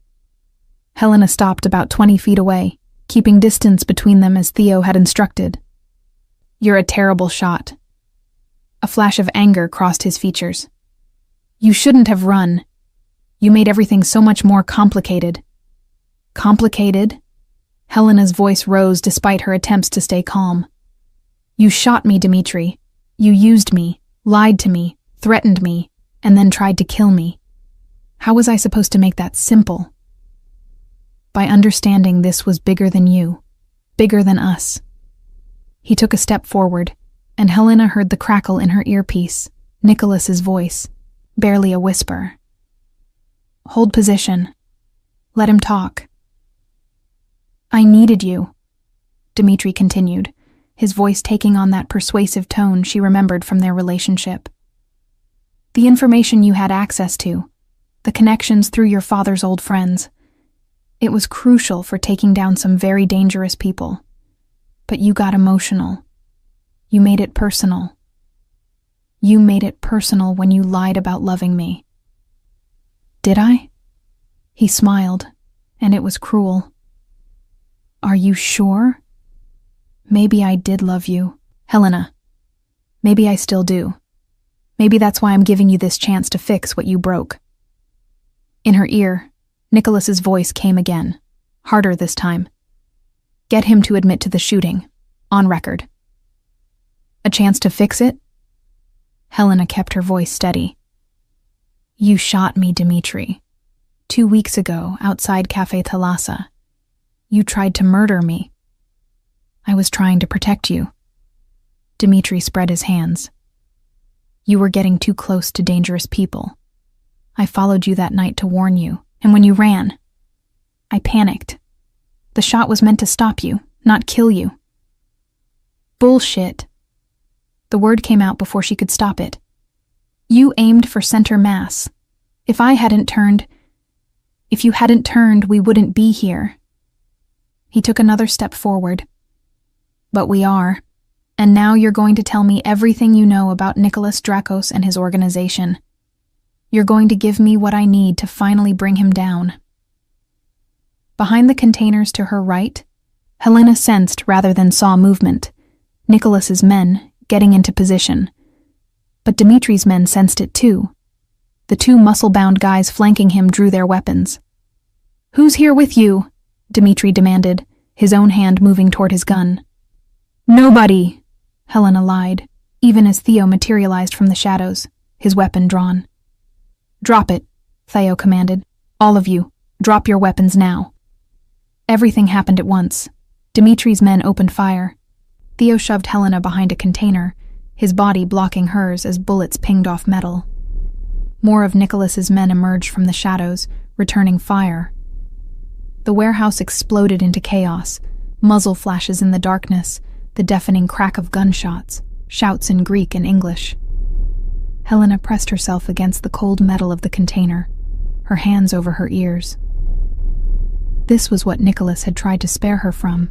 Helena stopped about 20 feet away, keeping distance between them as Theo had instructed. "You're a terrible shot." A flash of anger crossed his features. "You shouldn't have run. You made everything so much more complicated." "Complicated?" Helena's voice rose despite her attempts to stay calm. "You shot me, Dmitri. You used me, lied to me, threatened me, and then tried to kill me. How was I supposed to make that simple?" "By understanding this was bigger than you, bigger than us." He took a step forward, and Helena heard the crackle in her earpiece, Nicholas's voice, barely a whisper. "Hold position. Let him talk." "I needed you," Dmitri continued, his voice taking on that persuasive tone she remembered from their relationship. "The information you had access to, the connections through your father's old friends. It was crucial for taking down some very dangerous people. But you got emotional. You made it personal. You made it personal when you lied about loving me. Did I? He smiled, and it was cruel. Are you sure? Maybe I did love you, Helena. Maybe I still do. Maybe that's why I'm giving you this chance to fix what you broke. In her ear, Nicholas's voice came again, harder this time. Get him to admit to the shooting, on record. A chance to fix it? Helena kept her voice steady. You shot me, Dmitri. 2 weeks ago, outside Café Thalassa. You tried to murder me. I was trying to protect you. Dmitri spread his hands. You were getting too close to dangerous people. I followed you that night to warn you, and when you ran, I panicked. The shot was meant to stop you, not kill you. Bullshit. The word came out before she could stop it. You aimed for center mass. If you hadn't turned, we wouldn't be here. He took another step forward. But we are. And now you're going to tell me everything you know about Nicholas Drakos and his organization. You're going to give me what I need to finally bring him down. Behind the containers to her right, Helena sensed rather than saw movement. Nicholas's men getting into position. But Dmitri's men sensed it too. The 2 muscle-bound guys flanking him drew their weapons. Who's here with you? Dmitri demanded, his own hand moving toward his gun. Nobody, Helena lied, even as Theo materialized from the shadows, his weapon drawn. Drop it, Theo commanded. All of you, drop your weapons now. Everything happened at once. Dmitri's men opened fire. Theo shoved Helena behind a container, his body blocking hers as bullets pinged off metal. More of Nicholas's men emerged from the shadows, returning fire. The warehouse exploded into chaos, muzzle flashes in the darkness, the deafening crack of gunshots, shouts in Greek and English. Helena pressed herself against the cold metal of the container, her hands over her ears. This was what Nicholas had tried to spare her from,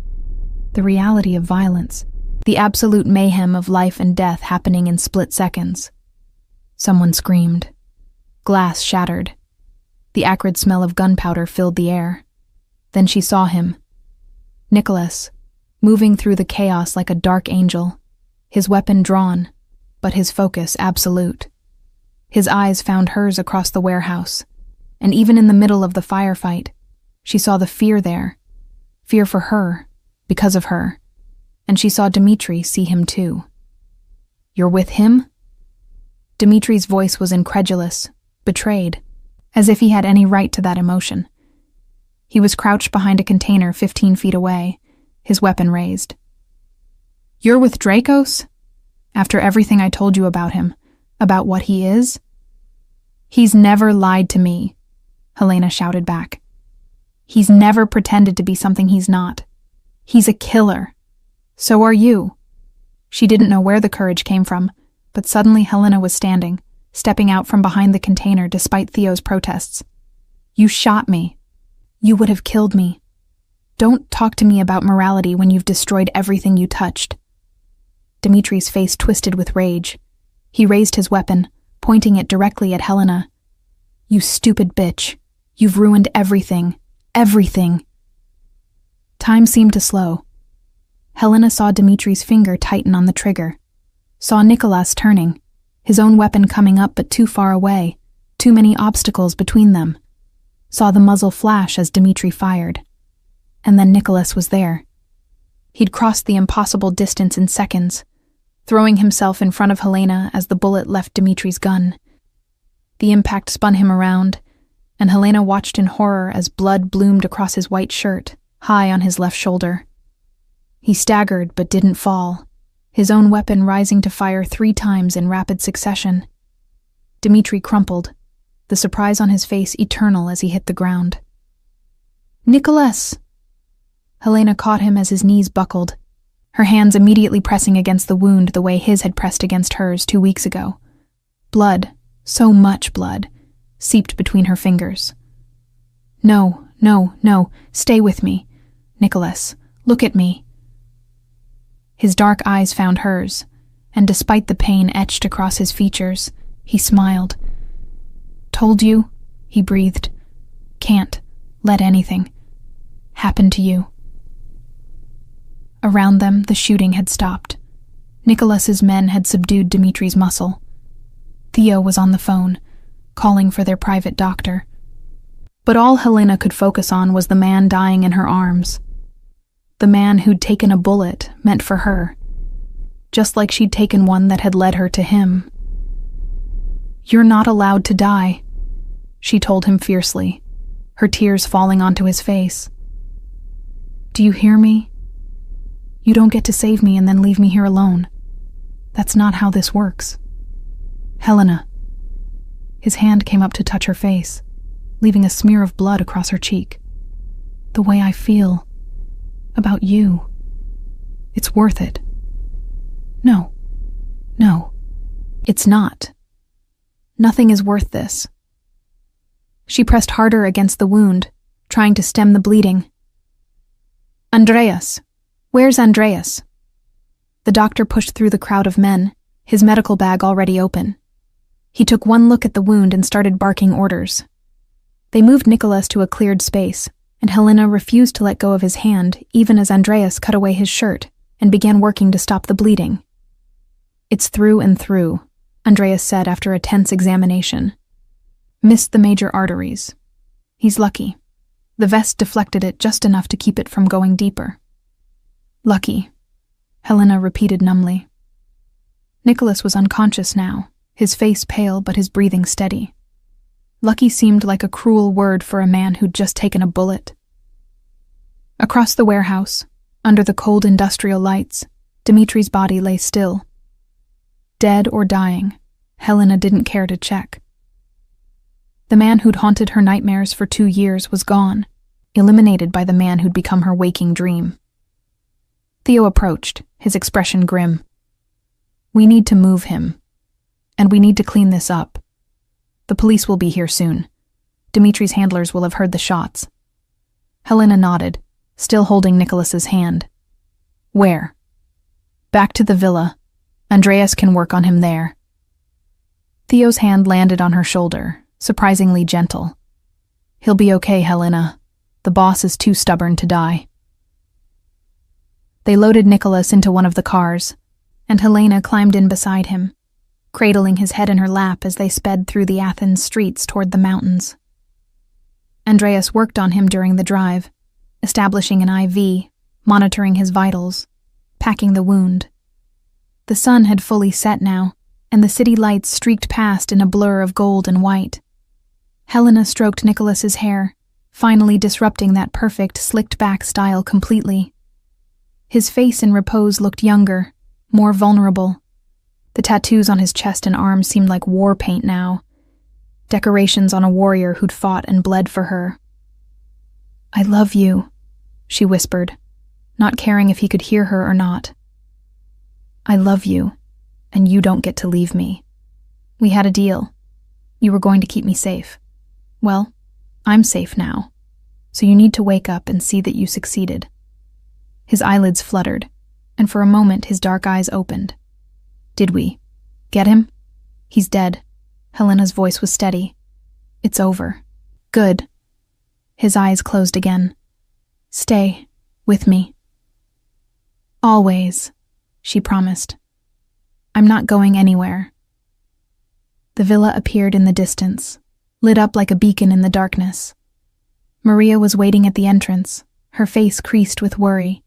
the reality of violence, the absolute mayhem of life and death happening in split seconds. Someone screamed. Glass shattered. The acrid smell of gunpowder filled the air. Then she saw him. Nicholas, moving through the chaos like a dark angel, his weapon drawn, but his focus absolute. His eyes found hers across the warehouse, and even in the middle of the firefight, she saw the fear there, fear for her, because of her, and she saw Dmitri see him too. You're with him? Dmitri's voice was incredulous, betrayed, as if he had any right to that emotion. He was crouched behind a container 15 feet away, his weapon raised. You're with Drakos? After everything I told you about him, about what he is? He's never lied to me, Helena shouted back. He's never pretended to be something he's not. He's a killer. So are you. She didn't know where the courage came from, but suddenly Helena was standing, stepping out from behind the container despite Theo's protests. You shot me. You would have killed me. Don't talk to me about morality when you've destroyed everything you touched. Dmitri's face twisted with rage. He raised his weapon, pointing it directly at Helena. You stupid bitch. You've ruined everything. Everything. Time seemed to slow. Helena saw Dmitri's finger tighten on the trigger. Saw Nicholas turning, his own weapon coming up but too far away, too many obstacles between them. Saw the muzzle flash as Dmitri fired. And then Nicholas was there. He'd crossed the impossible distance in seconds, throwing himself in front of Helena as the bullet left Dmitri's gun. The impact spun him around, and Helena watched in horror as blood bloomed across his white shirt, high on his left shoulder. He staggered but didn't fall, his own weapon rising to fire 3 times in rapid succession. Dmitri crumpled, the surprise on his face eternal as he hit the ground. Nicholas! Helena caught him as his knees buckled, her hands immediately pressing against the wound the way his had pressed against hers 2 weeks ago. Blood, so much blood, seeped between her fingers. No, no, no, stay with me. Nicholas, look at me. His dark eyes found hers, and despite the pain etched across his features, he smiled. Told you, he breathed. Can't let anything happen to you. Around them, the shooting had stopped. Nicholas's men had subdued Dimitri's muscle. Theo was on the phone, calling for their private doctor. But all Helena could focus on was the man dying in her arms. The man who'd taken a bullet meant for her, just like she'd taken one that had led her to him. You're not allowed to die, she told him fiercely, her tears falling onto his face. Do you hear me? You don't get to save me and then leave me here alone. That's not how this works. Helena. His hand came up to touch her face, leaving a smear of blood across her cheek. The way I feel about you. It's worth it. No. No. It's not. Nothing is worth this. She pressed harder against the wound, trying to stem the bleeding. Andreas. Where's Andreas? The doctor pushed through the crowd of men, his medical bag already open. He took one look at the wound and started barking orders. They moved Nicholas to a cleared space, and Helena refused to let go of his hand even as Andreas cut away his shirt and began working to stop the bleeding. It's through and through, Andreas said after a tense examination. Missed the major arteries. He's lucky. The vest deflected it just enough to keep it from going deeper. Lucky, Helena repeated numbly. Nicholas was unconscious now, his face pale but his breathing steady. Lucky seemed like a cruel word for a man who'd just taken a bullet. Across the warehouse, under the cold industrial lights, Dimitri's body lay still. Dead or dying, Helena didn't care to check. The man who'd haunted her nightmares for 2 years was gone, eliminated by the man who'd become her waking dream. Theo approached, his expression grim. We need to move him, and we need to clean this up. The police will be here soon. Dimitri's handlers will have heard the shots. Helena nodded, still holding Nicholas's hand. Where? Back to the villa. Andreas can work on him there. Theo's hand landed on her shoulder, surprisingly gentle. He'll be okay, Helena. The boss is too stubborn to die. They loaded Nicholas into one of the cars, and Helena climbed in beside him, cradling his head in her lap as they sped through the Athens streets toward the mountains. Andreas worked on him during the drive, establishing an IV, monitoring his vitals, packing the wound. The sun had fully set now, and the city lights streaked past in a blur of gold and white. Helena stroked Nicholas's hair, finally disrupting that perfect, slicked-back style completely. His face in repose looked younger, more vulnerable. The tattoos on his chest and arms seemed like war paint now, decorations on a warrior who'd fought and bled for her. I love you, she whispered, not caring if he could hear her or not. I love you, and you don't get to leave me. We had a deal. You were going to keep me safe. Well, I'm safe now, so you need to wake up and see that you succeeded. His eyelids fluttered, and for a moment his dark eyes opened. Did we get him? He's dead. Helena's voice was steady. It's over. Good. His eyes closed again. Stay with me. Always, she promised. I'm not going anywhere. The villa appeared in the distance, lit up like a beacon in the darkness. Maria was waiting at the entrance, her face creased with worry.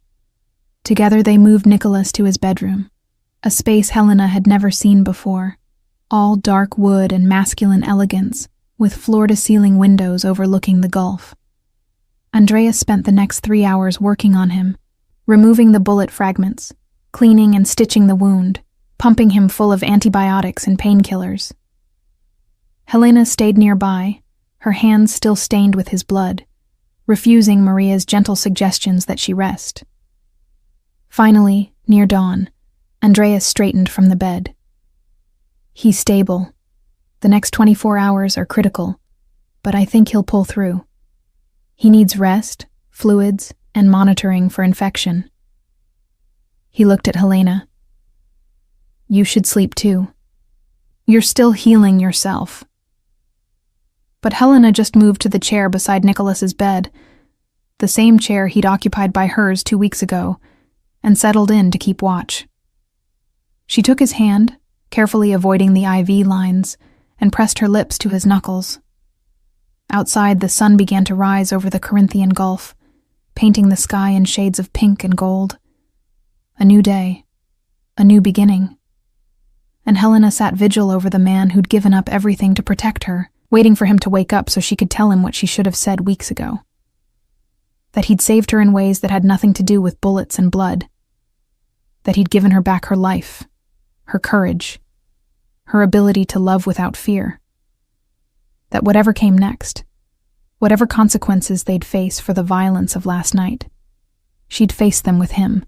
Together they moved Nicholas to his bedroom, a space Helena had never seen before, all dark wood and masculine elegance, with floor-to-ceiling windows overlooking the Gulf. Andreas spent the next 3 hours working on him, removing the bullet fragments, cleaning and stitching the wound, pumping him full of antibiotics and painkillers. Helena stayed nearby, her hands still stained with his blood, refusing Maria's gentle suggestions that she rest. Finally, near dawn, Andreas straightened from the bed. He's stable. The next 24 hours are critical, but I think he'll pull through. He needs rest, fluids, and monitoring for infection. He looked at Helena. You should sleep too. You're still healing yourself. But Helena just moved to the chair beside Nicholas's bed, the same chair he'd occupied by hers 2 weeks ago, and settled in to keep watch. She took his hand, carefully avoiding the IV lines, and pressed her lips to his knuckles. Outside, the sun began to rise over the Corinthian Gulf, painting the sky in shades of pink and gold. A new day, a new beginning. And Helena sat vigil over the man who'd given up everything to protect her, waiting for him to wake up so she could tell him what she should have said weeks ago. That he'd saved her in ways that had nothing to do with bullets and blood. That he'd given her back her life, her courage, her ability to love without fear. That whatever came next, whatever consequences they'd face for the violence of last night, she'd face them with him.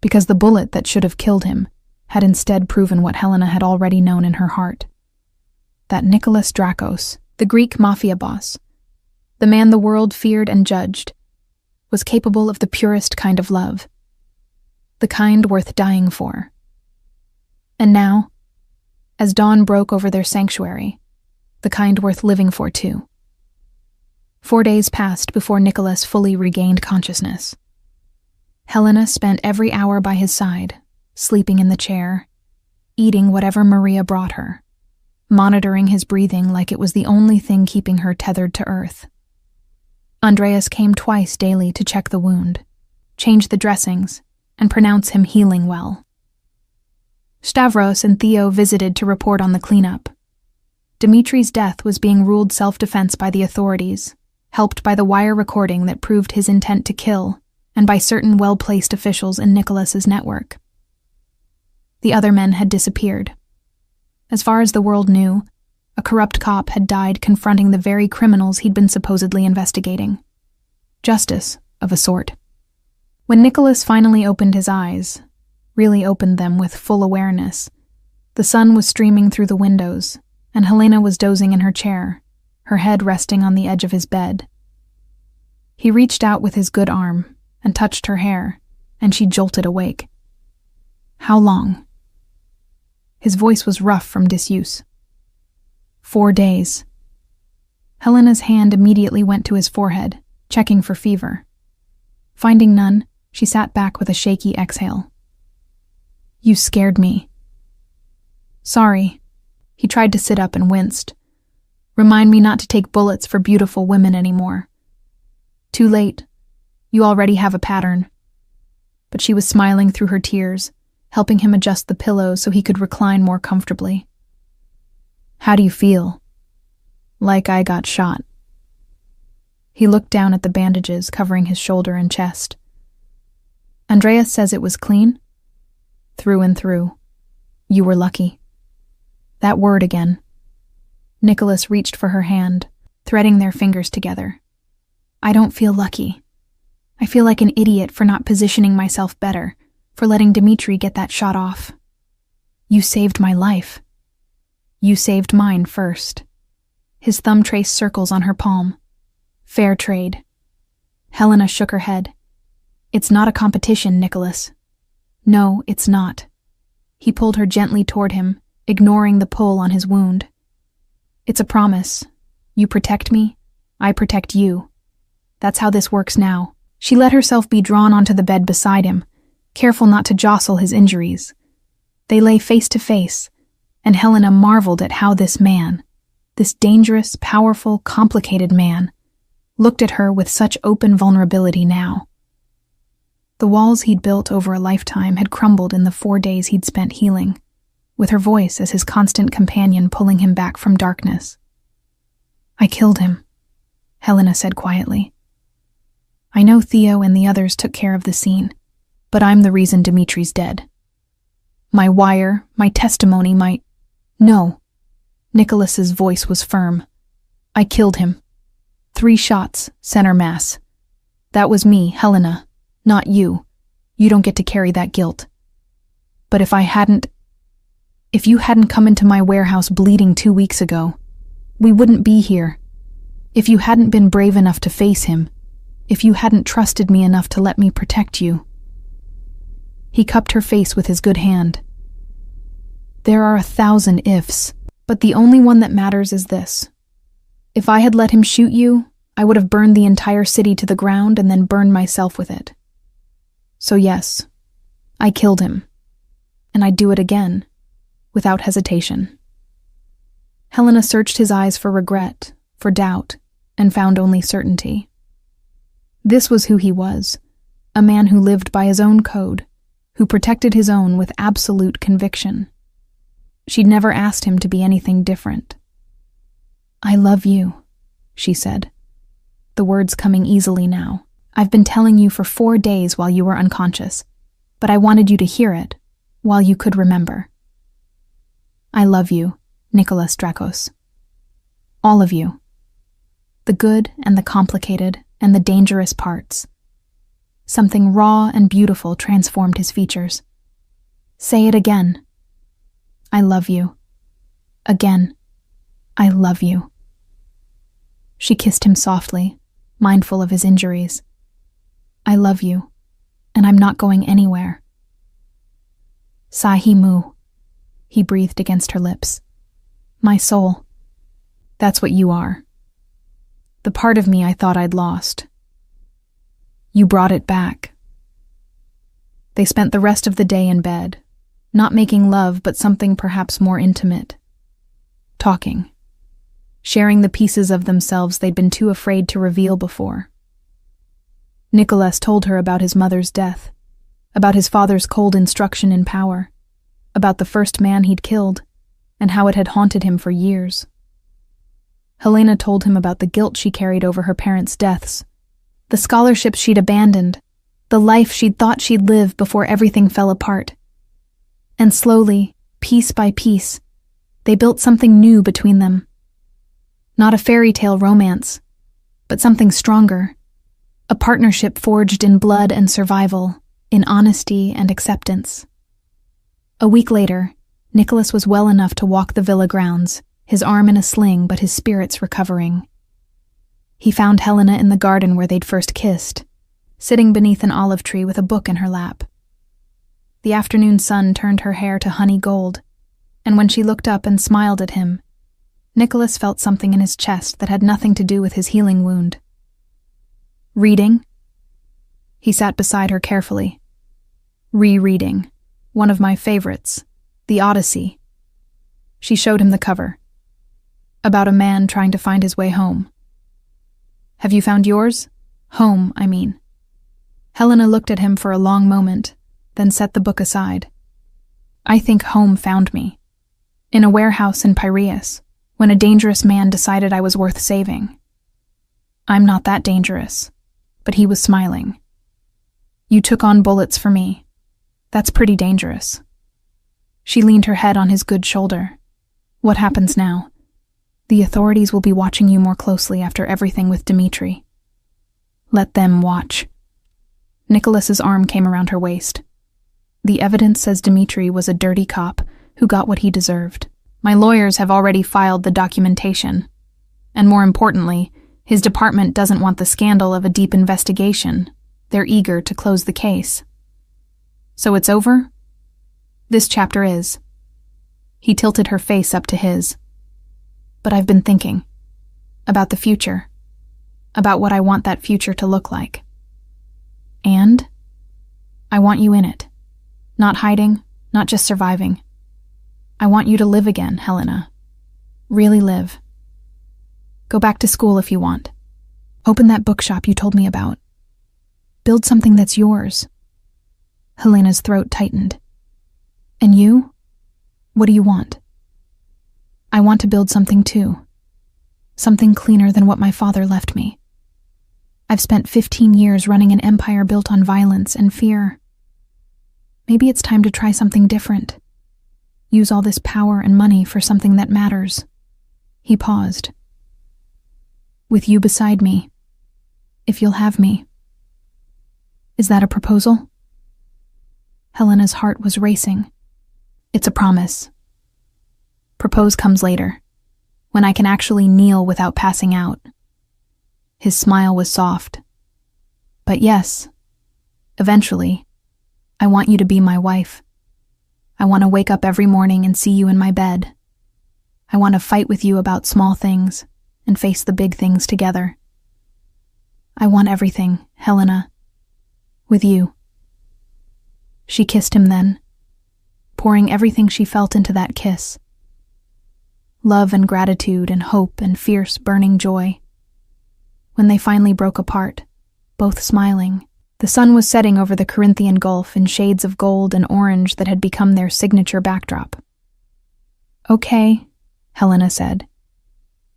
Because the bullet that should have killed him had instead proven what Helena had already known in her heart. That Nicholas Drakos, the Greek Mafia boss, the man the world feared and judged, was capable of the purest kind of love, the kind worth dying for. And now, as dawn broke over their sanctuary, the kind worth living for too. 4 days passed before Nicholas fully regained consciousness. Helena spent every hour by his side, sleeping in the chair, eating whatever Maria brought her, monitoring his breathing like it was the only thing keeping her tethered to earth. Andreas came twice daily to check the wound, change the dressings, and pronounce him healing well. Stavros and Theo visited to report on the cleanup. Dimitri's death was being ruled self-defense by the authorities, helped by the wire recording that proved his intent to kill, and by certain well-placed officials in Nicholas's network. The other men had disappeared. As far as the world knew, a corrupt cop had died confronting the very criminals he'd been supposedly investigating. Justice, of a sort. When Nicholas finally opened his eyes, really opened them with full awareness, the sun was streaming through the windows, and Helena was dozing in her chair, her head resting on the edge of his bed. He reached out with his good arm and touched her hair, and she jolted awake. How long? His voice was rough from disuse. 4 days. Helena's hand immediately went to his forehead, checking for fever. Finding none, she sat back with a shaky exhale. You scared me. Sorry. He tried to sit up and winced. Remind me not to take bullets for beautiful women anymore. Too late. You already have a pattern. But she was smiling through her tears, helping him adjust the pillow so he could recline more comfortably. How do you feel? Like I got shot. He looked down at the bandages covering his shoulder and chest. Andreas says it was clean? Through and through. You were lucky. That word again. Nicholas reached for her hand, threading their fingers together. I don't feel lucky. I feel like an idiot for not positioning myself better, for letting Dimitri get that shot off. You saved my life. You saved mine first. His thumb traced circles on her palm. Fair trade. Helena shook her head. It's not a competition, Nicholas. No, it's not. He pulled her gently toward him, ignoring the pull on his wound. It's a promise. You protect me, I protect you. That's how this works now. She let herself be drawn onto the bed beside him, careful not to jostle his injuries. They lay face to face, and Helena marveled at how this man, this dangerous, powerful, complicated man, looked at her with such open vulnerability now. The walls he'd built over a lifetime had crumbled in the 4 days he'd spent healing, with her voice as his constant companion pulling him back from darkness. I killed him, Helena said quietly. I know Theo and the others took care of the scene, but I'm the reason Dimitri's dead. My wire, my testimony, No. Nicholas's voice was firm. I killed him. 3 shots, center mass. That was me, Helena, not you. You don't get to carry that guilt. But if you hadn't come into my warehouse bleeding 2 weeks ago, we wouldn't be here, If you hadn't been brave enough to face him, if you hadn't trusted me enough to let me protect you." He cupped her face with his good hand. "There are 1,000 ifs, but the only one that matters is this. If I had let him shoot you, I would have burned the entire city to the ground and then burned myself with it. So yes, I killed him, and I'd do it again, without hesitation." Helena searched his eyes for regret, for doubt, and found only certainty. This was who he was, a man who lived by his own code, who protected his own with absolute conviction. She'd never asked him to be anything different. "I love you," she said, the words coming easily now. "I've been telling you for 4 days while you were unconscious, but I wanted you to hear it while you could remember. I love you, Nicholas Drakos. All of you. The good and the complicated and the dangerous parts. Something raw and beautiful transformed his features. Say it again. I love you. Again, I love you." She kissed him softly, mindful of his injuries. "I love you, and I'm not going anywhere." "Sahi Mu," he breathed against her lips. "My soul. That's what you are. The part of me I thought I'd lost. You brought it back." They spent the rest of the day in bed, not making love but something perhaps more intimate. Talking. Sharing the pieces of themselves they'd been too afraid to reveal before. Nicholas told her about his mother's death, about his father's cold instruction in power, about the first man he'd killed, and how it had haunted him for years. Helena told him about the guilt she carried over her parents' deaths, the scholarships she'd abandoned, the life she'd thought she'd live before everything fell apart. And slowly, piece by piece, they built something new between them. Not a fairy tale romance, but something stronger, a partnership forged in blood and survival, in honesty and acceptance. A week later, Nicholas was well enough to walk the villa grounds, his arm in a sling but his spirits recovering. He found Helena in the garden where they'd first kissed, sitting beneath an olive tree with a book in her lap. The afternoon sun turned her hair to honey gold, and when she looked up and smiled at him, Nicholas felt something in his chest that had nothing to do with his healing wound. "Reading?" He sat beside her carefully. "Rereading. One of my favorites, The Odyssey." She showed him the cover. About a man trying to find his way home. "Have you found yours? Home, I mean." Helena looked at him for a long moment, then set the book aside. "I think home found me. In a warehouse in Piraeus, when a dangerous man decided I was worth saving. I'm not that dangerous," but he was smiling. "You took on bullets for me. That's pretty dangerous." She leaned her head on his good shoulder. "What happens now? The authorities will be watching you more closely after everything with Dmitri." "Let them watch." Nicholas's arm came around her waist. "The evidence says Dmitri was a dirty cop who got what he deserved. My lawyers have already filed the documentation. And more importantly, his department doesn't want the scandal of a deep investigation. They're eager to close the case." "So it's over?" "This chapter is." He tilted her face up to his. "But I've been thinking. About the future. About what I want that future to look like. And I want you in it. Not hiding, not just surviving. I want you to live again, Helena. Really live. Go back to school if you want. Open that bookshop you told me about. Build something that's yours." Helena's throat tightened. "And you? What do you want?" "I want to build something too. Something cleaner than what my father left me. I've spent 15 years running an empire built on violence and fear. Maybe it's time to try something different. Use all this power and money for something that matters." He paused. "With you beside me. If you'll have me. Is that a proposal?" Helena's heart was racing. "It's a promise. Propose comes later, when I can actually kneel without passing out, His smile was soft. But yes, eventually, I want you to be my wife. I want to wake up every morning and see you in my bed. I want to fight with you about small things and face the big things together. I want everything, Helena, with you. She kissed him then, pouring everything she felt into that kiss. Love and gratitude and hope and fierce, burning joy. When they finally broke apart, both smiling, the sun was setting over the Corinthian Gulf in shades of gold and orange that had become their signature backdrop. Okay, Helena said.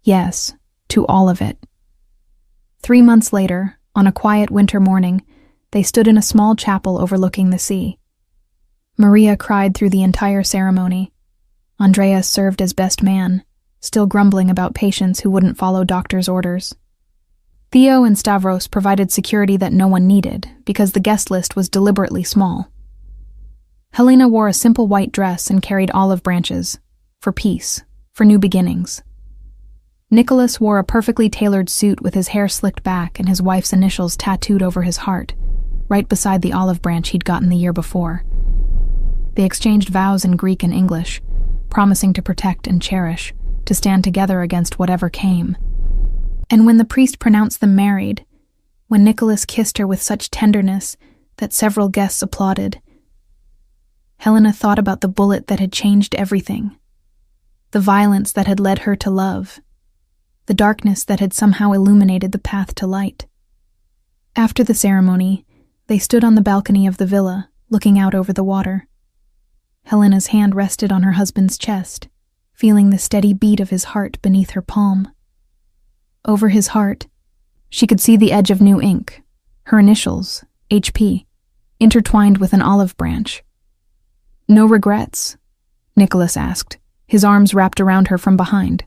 Yes, to all of it. 3 months later, on a quiet winter morning, they stood in a small chapel overlooking the sea. Maria cried through the entire ceremony. Andreas served as best man, still grumbling about patients who wouldn't follow doctor's orders. Theo and Stavros provided security that no one needed, because the guest list was deliberately small. Helena wore a simple white dress and carried olive branches, for peace, for new beginnings. Nicholas wore a perfectly tailored suit with his hair slicked back and his wife's initials tattooed over his heart, right beside the olive branch he'd gotten the year before. They exchanged vows in Greek and English, promising to protect and cherish, to stand together against whatever came. And when the priest pronounced them married, when Nicholas kissed her with such tenderness that several guests applauded, Helena thought about the bullet that had changed everything, the violence that had led her to love, the darkness that had somehow illuminated the path to light. After the ceremony, they stood on the balcony of the villa, looking out over the water. Helena's hand rested on her husband's chest, feeling the steady beat of his heart beneath her palm. Over his heart, she could see the edge of new ink, her initials, HP, intertwined with an olive branch. No regrets? Nicholas asked, his arms wrapped around her from behind.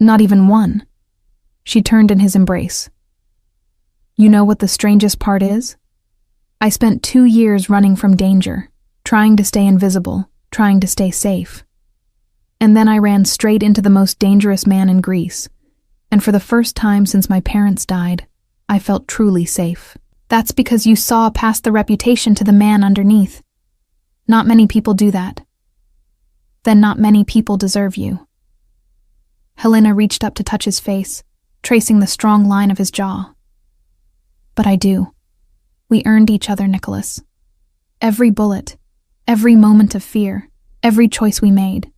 Not even one. She turned in his embrace. You know what the strangest part is? I spent 2 years running from danger, trying to stay invisible, trying to stay safe. And then I ran straight into the most dangerous man in Greece. And for the first time since my parents died, I felt truly safe. That's because you saw past the reputation to the man underneath. Not many people do that. Then not many people deserve you. Helena reached up to touch his face, tracing the strong line of his jaw. But I do. We earned each other, Nicholas. Every bullet, every moment of fear, every choice we made,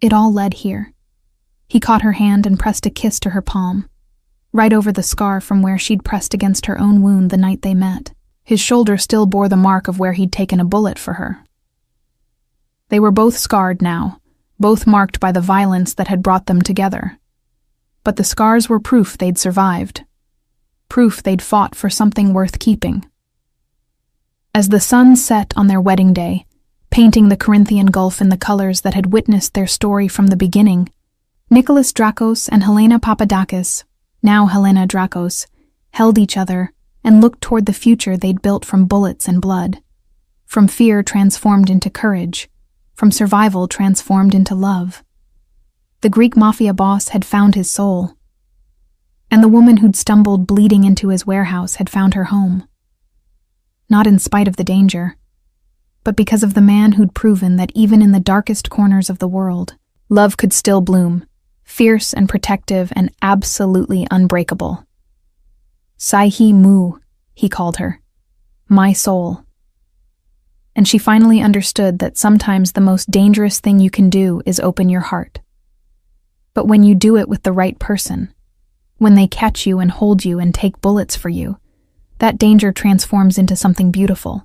it all led here. He caught her hand and pressed a kiss to her palm, right over the scar from where she'd pressed against her own wound the night they met. His shoulder still bore the mark of where he'd taken a bullet for her. They were both scarred now, both marked by the violence that had brought them together. But the scars were proof they'd survived, proof they'd fought for something worth keeping. As the sun set on their wedding day, painting the Corinthian Gulf in the colors that had witnessed their story from the beginning, Nicholas Drakos and Helena Papadakis, now Helena Drakos, held each other and looked toward the future they'd built from bullets and blood, from fear transformed into courage, from survival transformed into love. The Greek Mafia boss had found his soul, and the woman who'd stumbled bleeding into his warehouse had found her home. Not in spite of the danger, but because of the man who'd proven that even in the darkest corners of the world, love could still bloom, fierce and protective and absolutely unbreakable. Saihi Mu, he called her. My soul. And she finally understood that sometimes the most dangerous thing you can do is open your heart. But when you do it with the right person, when they catch you and hold you and take bullets for you, that danger transforms into something beautiful,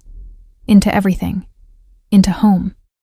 into everything, into home.